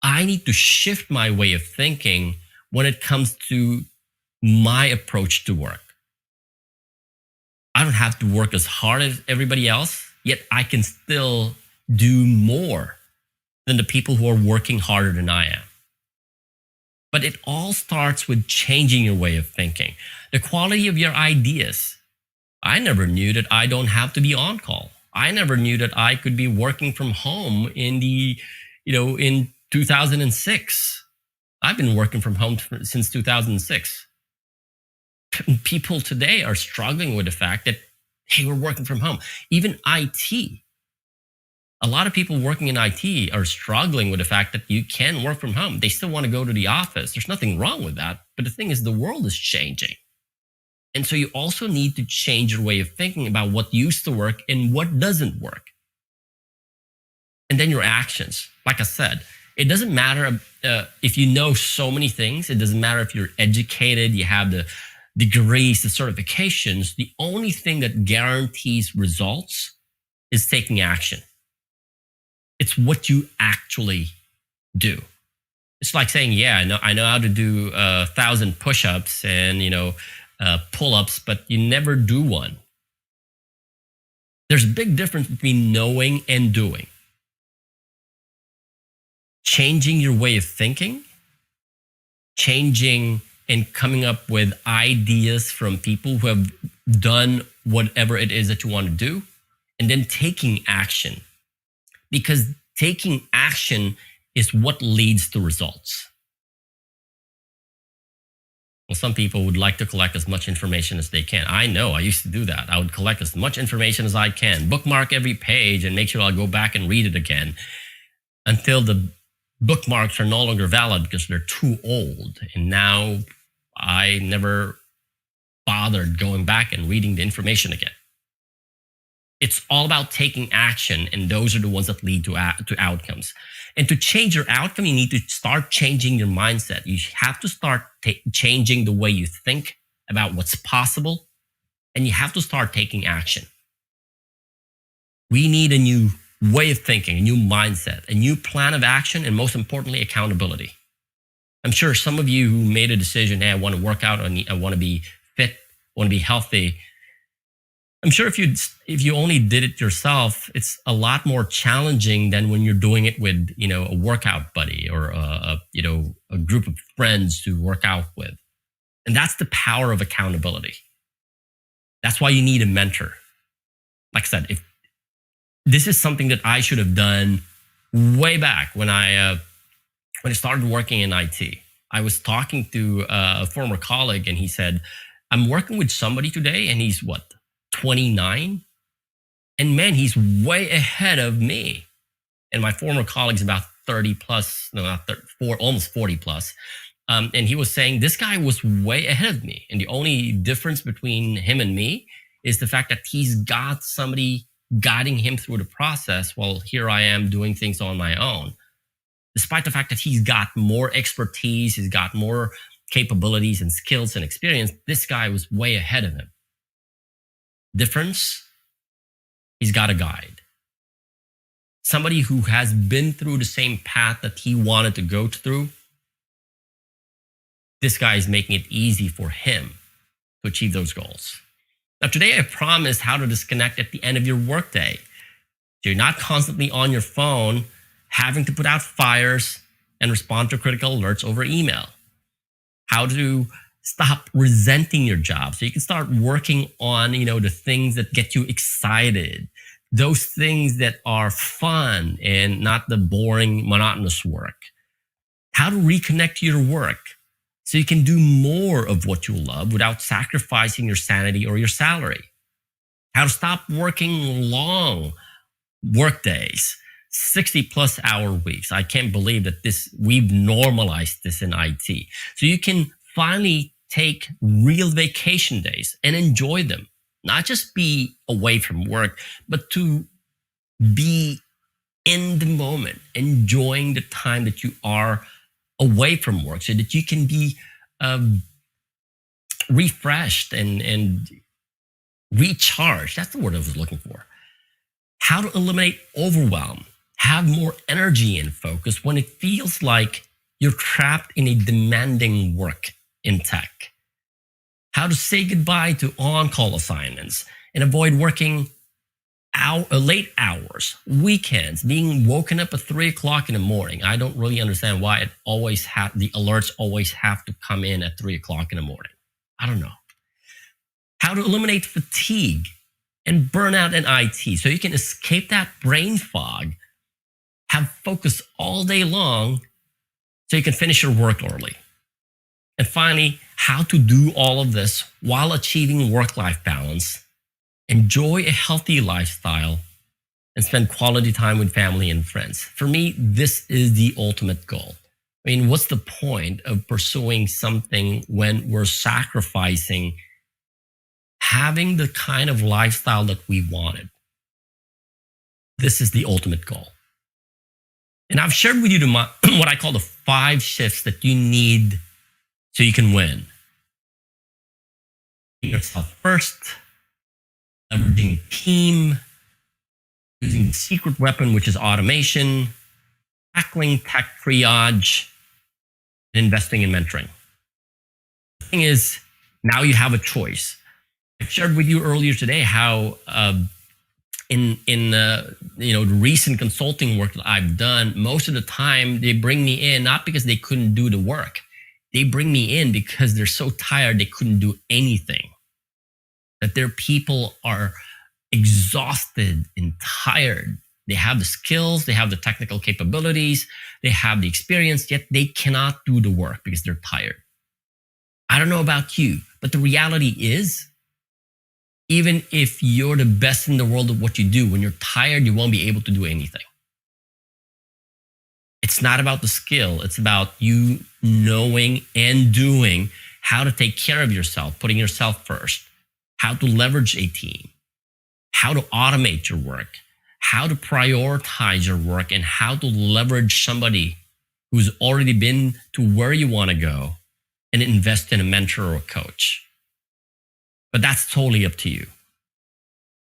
I need to shift my way of thinking when it comes to my approach to work. I don't have to work as hard as everybody else, yet I can still do more than the people who are working harder than I am. But it all starts with changing your way of thinking, the quality of your ideas. I never knew that I don't have to be on call. I never knew that I could be working from home in 2006. I've been working from home since 2006. People today are struggling with the fact that, hey, we're working from home. Even IT. A lot of people working in IT are struggling with the fact that you can work from home. They still want to go to the office. There's nothing wrong with that. But the thing is, the world is changing. And so you also need to change your way of thinking about what used to work and what doesn't work. And then your actions. Like I said, it doesn't matter if you know so many things. It doesn't matter if you're educated, you have the degrees, the certifications. The only thing that guarantees results is taking action. It's what you actually do. It's like saying, I know how to do 1,000 push-ups and, pull-ups, but you never do one. There's a big difference between knowing and doing. Changing your way of thinking, changing and coming up with ideas from people who have done whatever it is that you want to do, and then taking action. Because taking action is what leads to results. Well, some people would like to collect as much information as they can. I know, I used to do that. I would collect as much information as I can, bookmark every page, and make sure I'll go back and read it again until the bookmarks are no longer valid because they're too old. And now I never bothered going back and reading the information again. It's all about taking action, and those are the ones that lead to outcomes. And to change your outcome, you need to start changing your mindset. You have to start changing the way you think about what's possible, and you have to start taking action. We need a new way of thinking, a new mindset, a new plan of action, and most importantly, accountability. I'm sure some of you who made a decision, hey, I want to work out, I want to be fit, I want to be healthy. I'm sure if you only did it yourself, it's a lot more challenging than when you're doing it with, a workout buddy or a group of friends to work out with. And that's the power of accountability. That's why you need a mentor. Like I said, if this is something that I should have done way back when I started working in IT. I was talking to a former colleague, and he said, I'm working with somebody today, and he's 29? And man, he's way ahead of me. And my former colleague's about 30 plus, no, not 30, almost 40 plus. And he was saying, this guy was way ahead of me. And the only difference between him and me is the fact that he's got somebody guiding him through the process, while here I am doing things on my own. Despite the fact that he's got more expertise, he's got more capabilities and skills and experience, this guy was way ahead of him. Difference, he's got a guide. Somebody who has been through the same path that he wanted to go through. This guy is making it easy for him to achieve those goals. Now, today I promised how to disconnect at the end of your workday. So you're not constantly on your phone, having to put out fires and respond to critical alerts over email. How to stop resenting your job so you can start working on, the things that get you excited, those things that are fun and not the boring, monotonous work. How to reconnect to your work so you can do more of what you love without sacrificing your sanity or your salary. How to stop working long work days, 60 plus hour weeks. I can't believe that we've normalized this in IT. So you can finally take real vacation days and enjoy them. Not just be away from work, but to be in the moment, enjoying the time that you are away from work so that you can be refreshed and recharged. That's the word I was looking for. How to eliminate overwhelm, have more energy and focus when it feels like you're trapped in a demanding work in tech. How to say goodbye to on-call assignments and avoid working late hours, weekends, being woken up at 3 o'clock in the morning. I don't really understand why the alerts always have to come in at 3 o'clock in the morning. I don't know. How to eliminate fatigue and burnout in IT so you can escape that brain fog, have focus all day long so you can finish your work early. And finally, how to do all of this while achieving work-life balance, enjoy a healthy lifestyle, and spend quality time with family and friends. For me, this is the ultimate goal. I mean, what's the point of pursuing something when we're sacrificing having the kind of lifestyle that we wanted? This is the ultimate goal. And I've shared with you what I call the 5 shifts that you need so you can win. Yourself first, leveraging a team, using the secret weapon, which is automation, tackling tech triage, and investing in mentoring. The thing is, now you have a choice. I shared with you earlier today how in the recent consulting work that I've done, most of the time they bring me in not because they couldn't do the work. They bring me in because they're so tired they couldn't do anything. That their people are exhausted and tired. They have the skills, they have the technical capabilities, they have the experience, yet they cannot do the work because they're tired. I don't know about you, but the reality is, even if you're the best in the world at what you do, when you're tired, you won't be able to do anything. It's not about the skill. It's about you knowing and doing how to take care of yourself, putting yourself first, how to leverage a team, how to automate your work, how to prioritize your work, and how to leverage somebody who's already been to where you want to go and invest in a mentor or a coach. But that's totally up to you.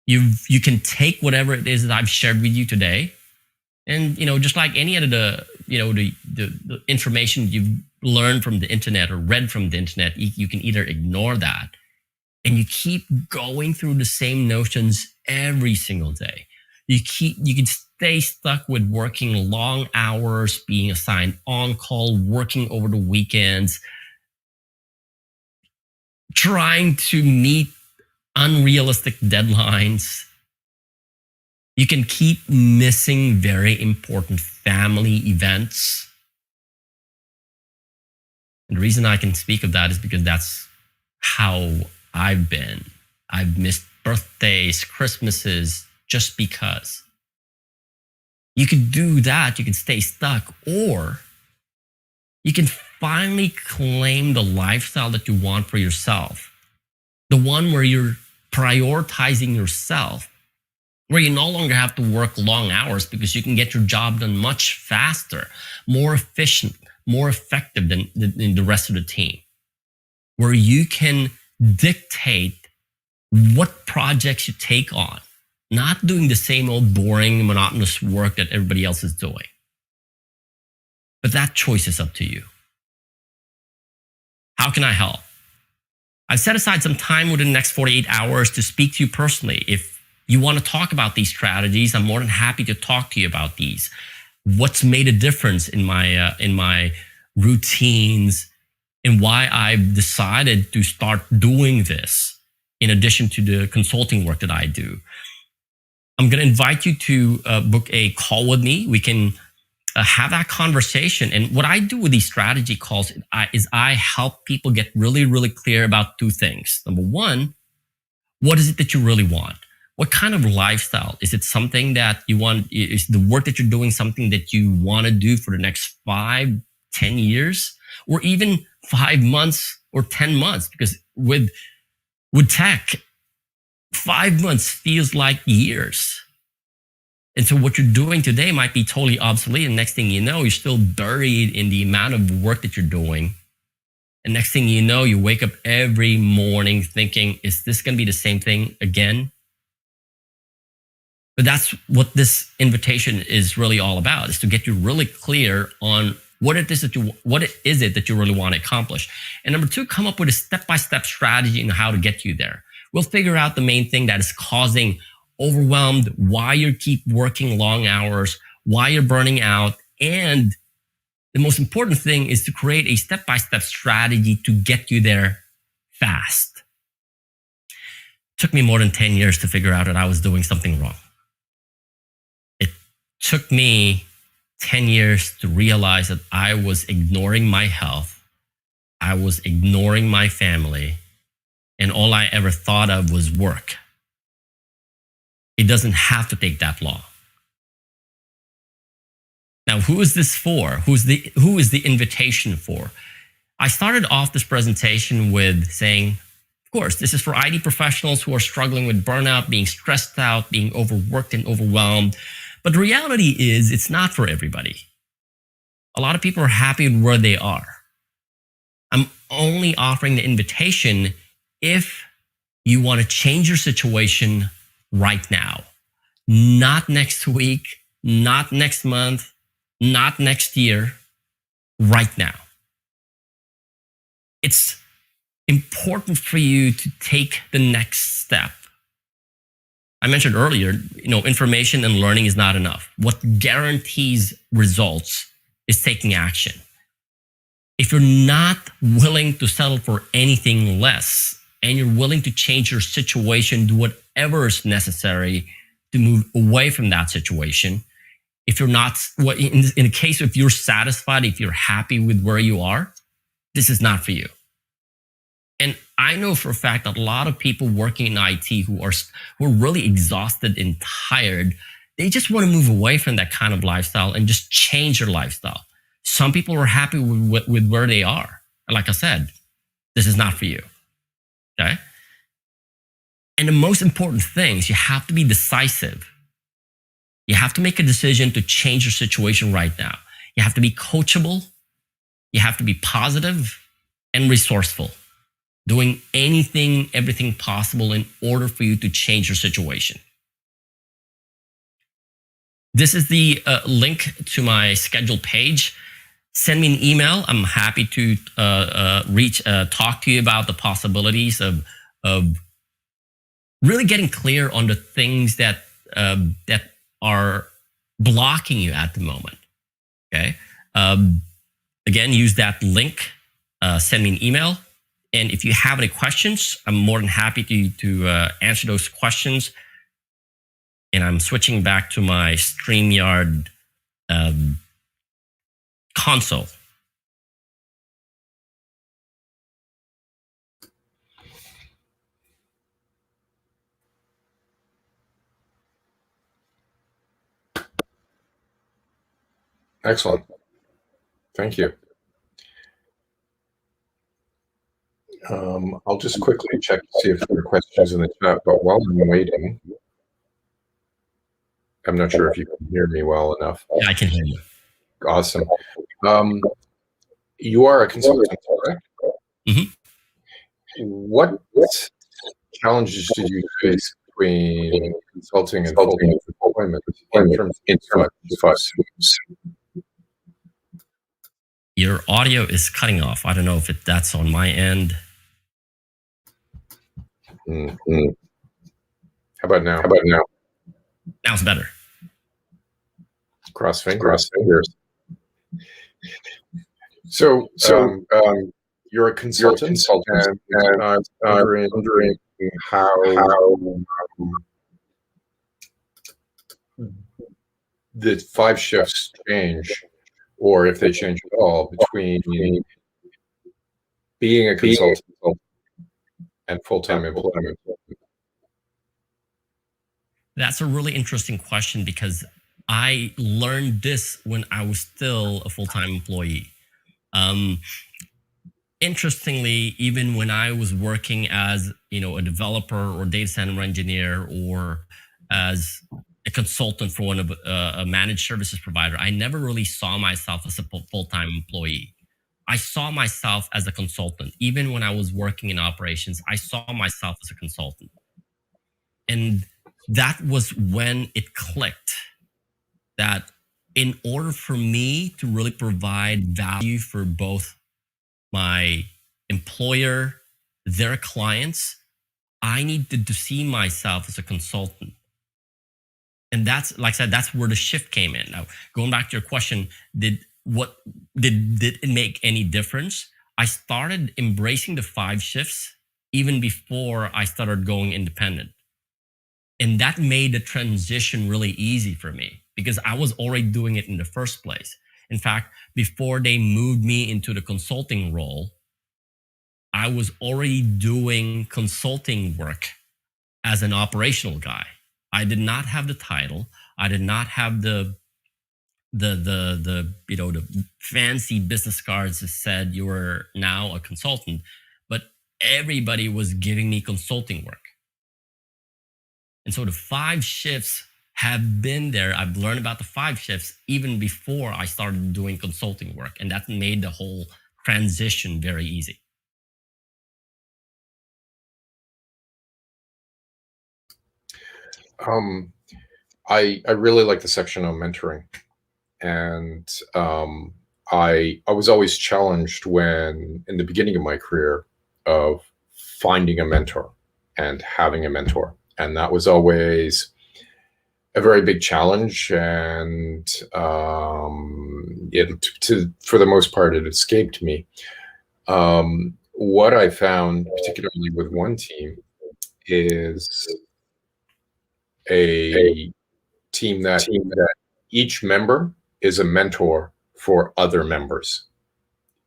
You can take whatever it is that I've shared with you today, and just like any of the information you've learned from the internet or read from the internet, you can either ignore that and you keep going through the same notions every single day. You can stay stuck with working long hours, being assigned on call, working over the weekends, trying to meet unrealistic deadlines. You can keep missing very important family events. And the reason I can speak of that is because that's how I've been. I've missed birthdays, Christmases, just because. You could do that, you can stay stuck, or you can finally claim the lifestyle that you want for yourself. The one where you're prioritizing yourself, where you no longer have to work long hours because you can get your job done much faster, more efficient, more effective than the rest of the team. Where you can dictate what projects you take on, not doing the same old boring, monotonous work that everybody else is doing. But that choice is up to you. How can I help? I've set aside some time within the next 48 hours to speak to you personally. If you want to talk about these strategies, I'm more than happy to talk to you about these. What's made a difference in my routines and why I've decided to start doing this in addition to the consulting work that I do. I'm going to invite you to book a call with me. We can have that conversation. And what I do with these strategy calls is I help people get really, really clear about two things. Number one, what is it that you really want? What kind of lifestyle? Is it something that you want? Is the work that you're doing something that you want to do for the next 5, 10 years, or even 5 months or 10 months? Because with tech, 5 months feels like years. And so what you're doing today might be totally obsolete. And next thing you know, you're still buried in the amount of work that you're doing. And next thing you know, you wake up every morning thinking, is this going to be the same thing again? But that's what this invitation is really all about, is to get you really clear on what it is that you really want to accomplish. And number two, come up with a step-by-step strategy on how to get you there. We'll figure out the main thing that is causing overwhelmed, why you keep working long hours, why you're burning out. And the most important thing is to create a step-by-step strategy to get you there fast. It took me more than 10 years to figure out that I was doing something wrong. It took me 10 years to realize that I was ignoring my health. I was ignoring my family. And all I ever thought of was work. It doesn't have to take that long. Now, who is this for? Who is the invitation for? I started off this presentation with saying, of course, this is for IT professionals who are struggling with burnout, being stressed out, being overworked and overwhelmed. But the reality is, it's not for everybody. A lot of people are happy with where they are. I'm only offering the invitation if you want to change your situation right now. Not next week, not next month, not next year, right now. It's important for you to take the next step. I mentioned earlier, information and learning is not enough. What guarantees results is taking action. If you're not willing to settle for anything less, and you're willing to change your situation, do whatever is necessary to move away from that situation. If you're not, in the case if you're satisfied, if you're happy with where you are, this is not for you. And I know for a fact that a lot of people working in IT who are really exhausted and tired, they just want to move away from that kind of lifestyle and just change their lifestyle. Some people are happy with where they are. And like I said, this is not for you. Okay? And the most important thing is you have to be decisive. You have to make a decision to change your situation right now. You have to be coachable. You have to be positive and resourceful, doing everything possible in order for you to change your situation. This is the link to my schedule page. send me an email. I'm happy to talk to you about the possibilities of really getting clear on the things that that are blocking you at the moment. Okay. Again, use that link. Send me an email, and if you have any questions, I'm more than happy to answer those questions. And I'm switching back to my StreamYard console. Excellent. Thank you. I'll just quickly check to see if there are questions in the chat, but while I'm waiting, I'm not sure if you can hear me well enough. Yeah, I can hear you. Awesome. You are a consultant, correct? Mm-hmm. What challenges did you face between consulting and full-time employment in terms of Your audio is cutting off. I don't know if that's on my end. Mm-hmm. How about now? Now it's better. Cross fingers. So, you're a consultant, and I'm wondering how the 5 shifts change, or if they change at all, between being a consultant and full-time employment. That's a really interesting question because I learned this when I was still a full-time employee. Interestingly, even when I was working as a developer or data center engineer or as a consultant for one of a managed services provider, I never really saw myself as a full-time employee. I saw myself as a consultant. Even when I was working in operations, I saw myself as a consultant. And that was when it clicked that in order for me to really provide value for both my employer, their clients, I needed to see myself as a consultant. And that's, like I said, that's where the shift came in. Now, going back to your question, did it make any difference? I started embracing the 5 shifts even before I started going independent. And that made the transition really easy for me because I was already doing it in the first place. In fact, before they moved me into the consulting role, I was already doing consulting work as an operational guy. I did not have the title. I did not have the fancy business cards that said you were now a consultant, but everybody was giving me consulting work. And so the 5 shifts have been there. I've learned about the 5 shifts even before I started doing consulting work. And that made the whole transition very easy. I really like the section on mentoring. And I was always challenged when, in the beginning of my career, of finding a mentor and having a mentor. And that was always a very big challenge. And for the most part, it escaped me. What I found, particularly with one team, is a team that each member is a mentor for other members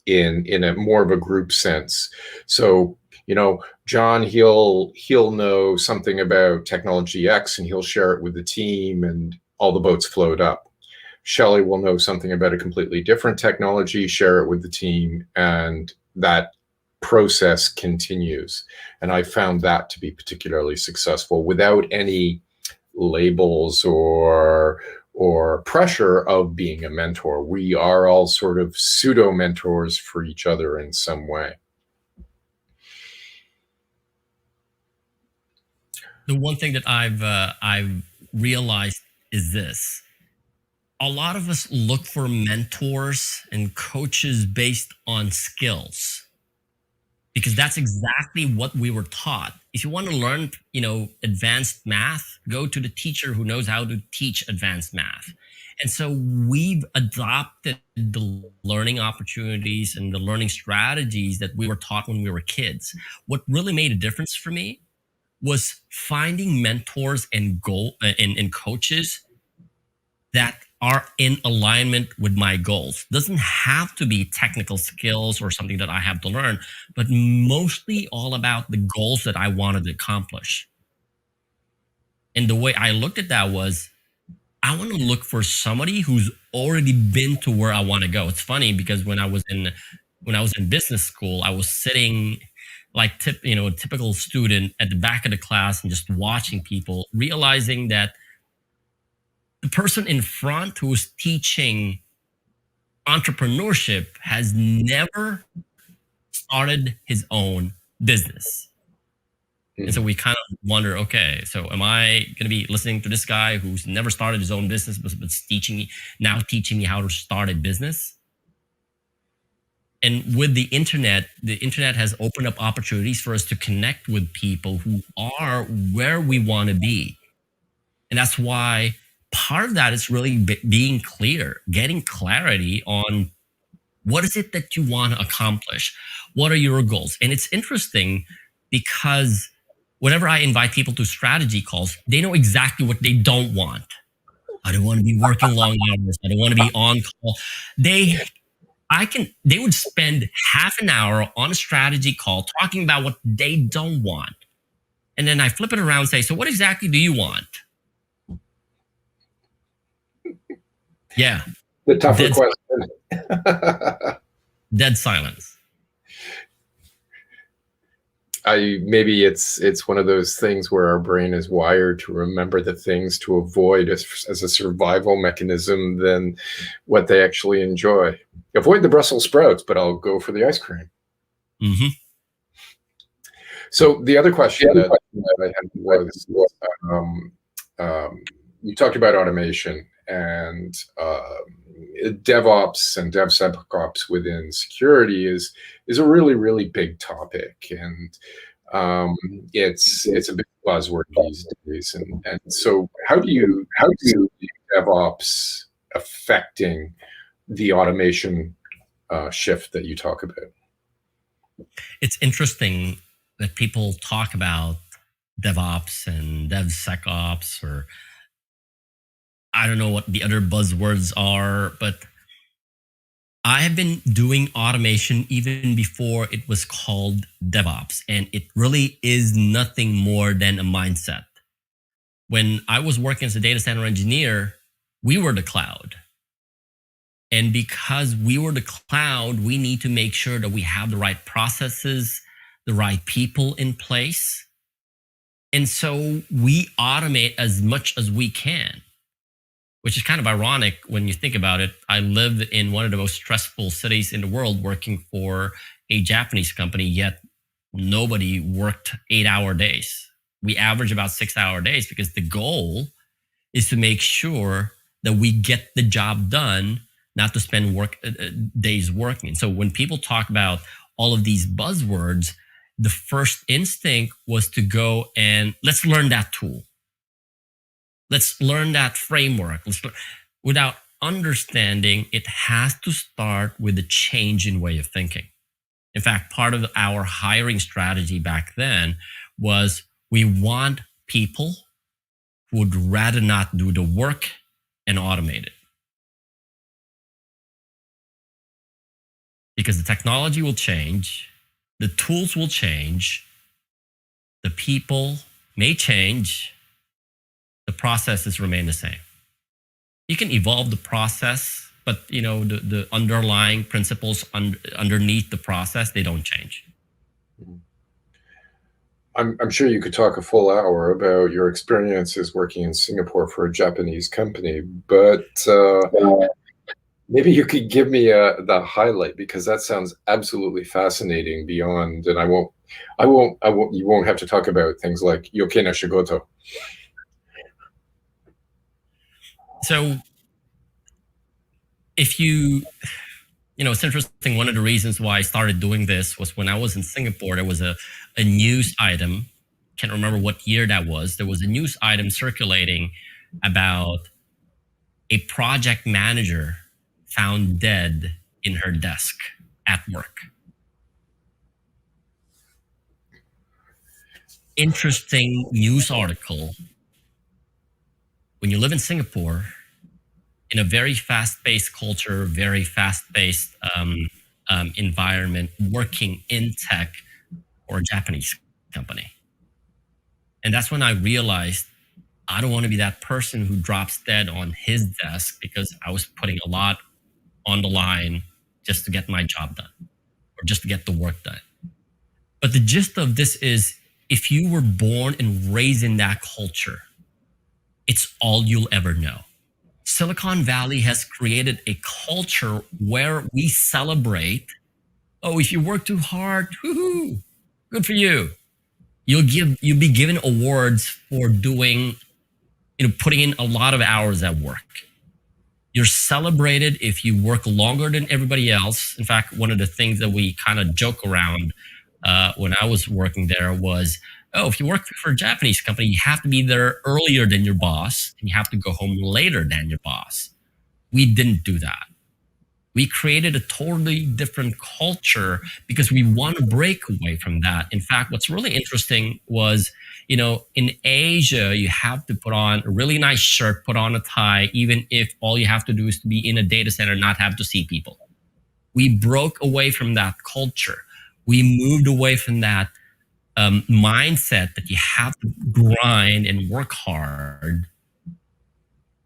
in a more of a group sense. So, John, he'll know something about technology X and he'll share it with the team and all the boats float up. Shelley will know something about a completely different technology, share it with the team, and that process continues. And I found that to be particularly successful without any labels or pressure of being a mentor. We are all sort of pseudo mentors for each other in some way. The one thing that I've realized is this: a lot of us look for mentors and coaches based on skills because that's exactly what we were taught. If you want to learn, advanced math, go to the teacher who knows how to teach advanced math. And so we've adopted the learning opportunities and the learning strategies that we were taught when we were kids. What really made a difference for me was finding mentors and coaches that are in alignment with my goals. Doesn't have to be technical skills or something that I have to learn, but mostly all about the goals that I wanted to accomplish. And the way I looked at that was, I want to look for somebody who's already been to where I want to go. It's funny because when I was in business school, I was sitting like a typical student at the back of the class and just watching people, realizing that the person in front who is teaching entrepreneurship has never started his own business. And so we kind of wonder, okay, so am I going to be listening to this guy who's never started his own business, but teaching me how to start a business? And with the internet has opened up opportunities for us to connect with people who are where we want to be. And that's why part of that is really being clear, getting clarity on what is it that you want to accomplish? What are your goals? And it's interesting because whenever I invite people to strategy calls, they know exactly what they don't want. I don't want to be working long hours. I don't want to be on call. They would spend half an hour on a strategy call talking about what they don't want. And then I flip it around and say, so what exactly do you want? Yeah. The tougher question. Dead silence. Maybe it's one of those things where our brain is wired to remember the things to avoid as a survival mechanism than what they actually enjoy. Avoid the Brussels sprouts, but I'll go for the ice cream. Mm-hmm. So the other question that I had was, you talked about automation and DevOps and DevSecOps within security is a really, really big topic, and it's a big buzzword these days. And so how do you DevOps affecting the automation shift that you talk about? It's interesting that people talk about DevOps and DevSecOps, or I don't know what the other buzzwords are, but I have been doing automation even before it was called DevOps, and it really is nothing more than a mindset. When I was working as a data center engineer, we were the cloud. And because we were the cloud, we need to make sure that we have the right processes, the right people in place. And so we automate as much as we can, which is kind of ironic when you think about it. I live in one of the most stressful cities in the world working for a Japanese company, yet nobody worked 8-hour days. We average about 6-hour days because the goal is to make sure that we get the job done, not to spend days working. So when people talk about all of these buzzwords, the first instinct was to go and let's learn that tool. Let's learn that framework. Without understanding, it has to start with a change in way of thinking. In fact, part of our hiring strategy back then was we want people who would rather not do the work and automate it. Because the technology will change, the tools will change, the people may change, the processes remain the same. You can evolve the process, but the underlying principles underneath the process, they don't change. I'm sure you could talk a full hour about your experiences working in Singapore for a Japanese company, but maybe you could give me the highlight, because that sounds absolutely fascinating beyond, and you won't have to talk about things like yoke na shigoto. So if you, it's interesting. One of the reasons why I started doing this was when I was in Singapore, there was a news item. Can't remember what year that was. There was a news item circulating about a project manager found dead in her desk at work. Interesting news article. When you live in Singapore, in a very fast-paced culture, very fast-paced environment, working in tech for a Japanese company. And that's when I realized I don't want to be that person who drops dead on his desk because I was putting a lot on the line just to get my job done or just to get the work done. But the gist of this is, if you were born and raised in that culture, it's all you'll ever know. Silicon Valley has created a culture where we celebrate, oh, if you work too hard, woohoo, good for you. You'll be given awards for doing, putting in a lot of hours at work. You're celebrated if you work longer than everybody else. In fact, one of the things that we kind of joke around when I was working there was, oh, if you work for a Japanese company, you have to be there earlier than your boss and you have to go home later than your boss. We didn't do that. We created a totally different culture because we want to break away from that. In fact, what's really interesting was, in Asia, you have to put on a really nice shirt, put on a tie, even if all you have to do is to be in a data center, not have to see people. We broke away from that culture. We moved away from that mindset that you have to grind and work hard.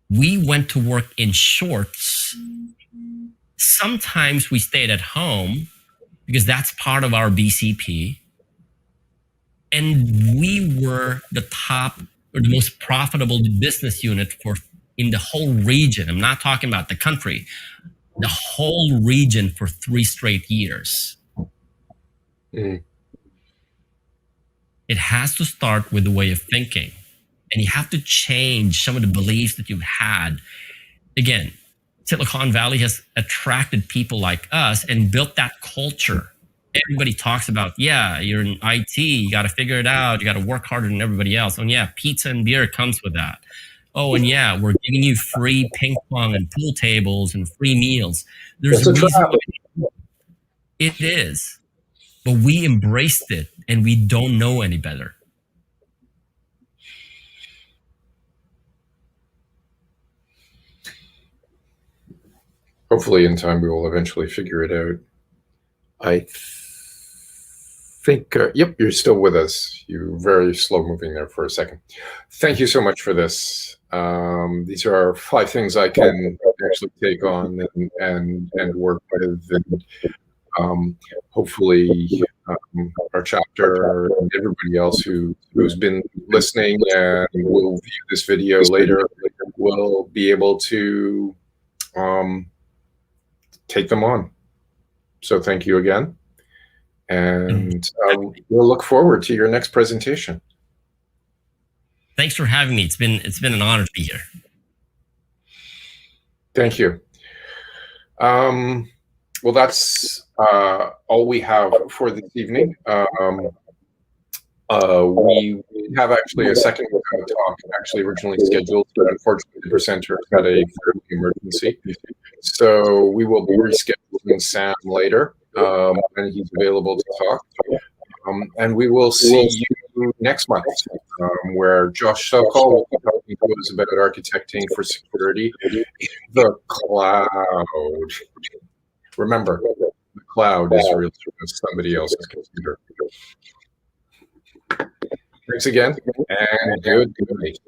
We went to work in shorts. Sometimes we stayed at home because that's part of our BCP. And we were the top or the most profitable business unit in the whole region. I'm not talking about the country, the whole region for 3 straight years. Mm. It has to start with the way of thinking. And you have to change some of the beliefs that you've had. Again, Silicon Valley has attracted people like us and built that culture. Everybody talks about, yeah, you're in IT, you got to figure it out, you got to work harder than everybody else. And yeah, pizza and beer comes with that. Oh, and yeah, we're giving you free ping pong and pool tables and free meals. There's a reason why it is. But we embraced it and we don't know any better. Hopefully in time we will eventually figure it out. I think, yep, you're still with us. You're very slow moving there for a second. Thank you so much for this. These are 5 things I can actually take on and work with, and hopefully our chapter and everybody else who's been listening and will view this video later will be able to take them on. So thank you again. And we'll look forward to your next presentation. Thanks for having me. It's been an honor to be here. Thank you. Well, that's all we have for this evening. We have actually a second talk actually originally scheduled, but unfortunately the presenter had a family emergency. So we will be rescheduling Sam later when he's available to talk. And we will see you next month, where Josh Sokol will be talking to us about architecting for security in the cloud. Remember, the cloud is really somebody else's computer. Thanks again, and good night.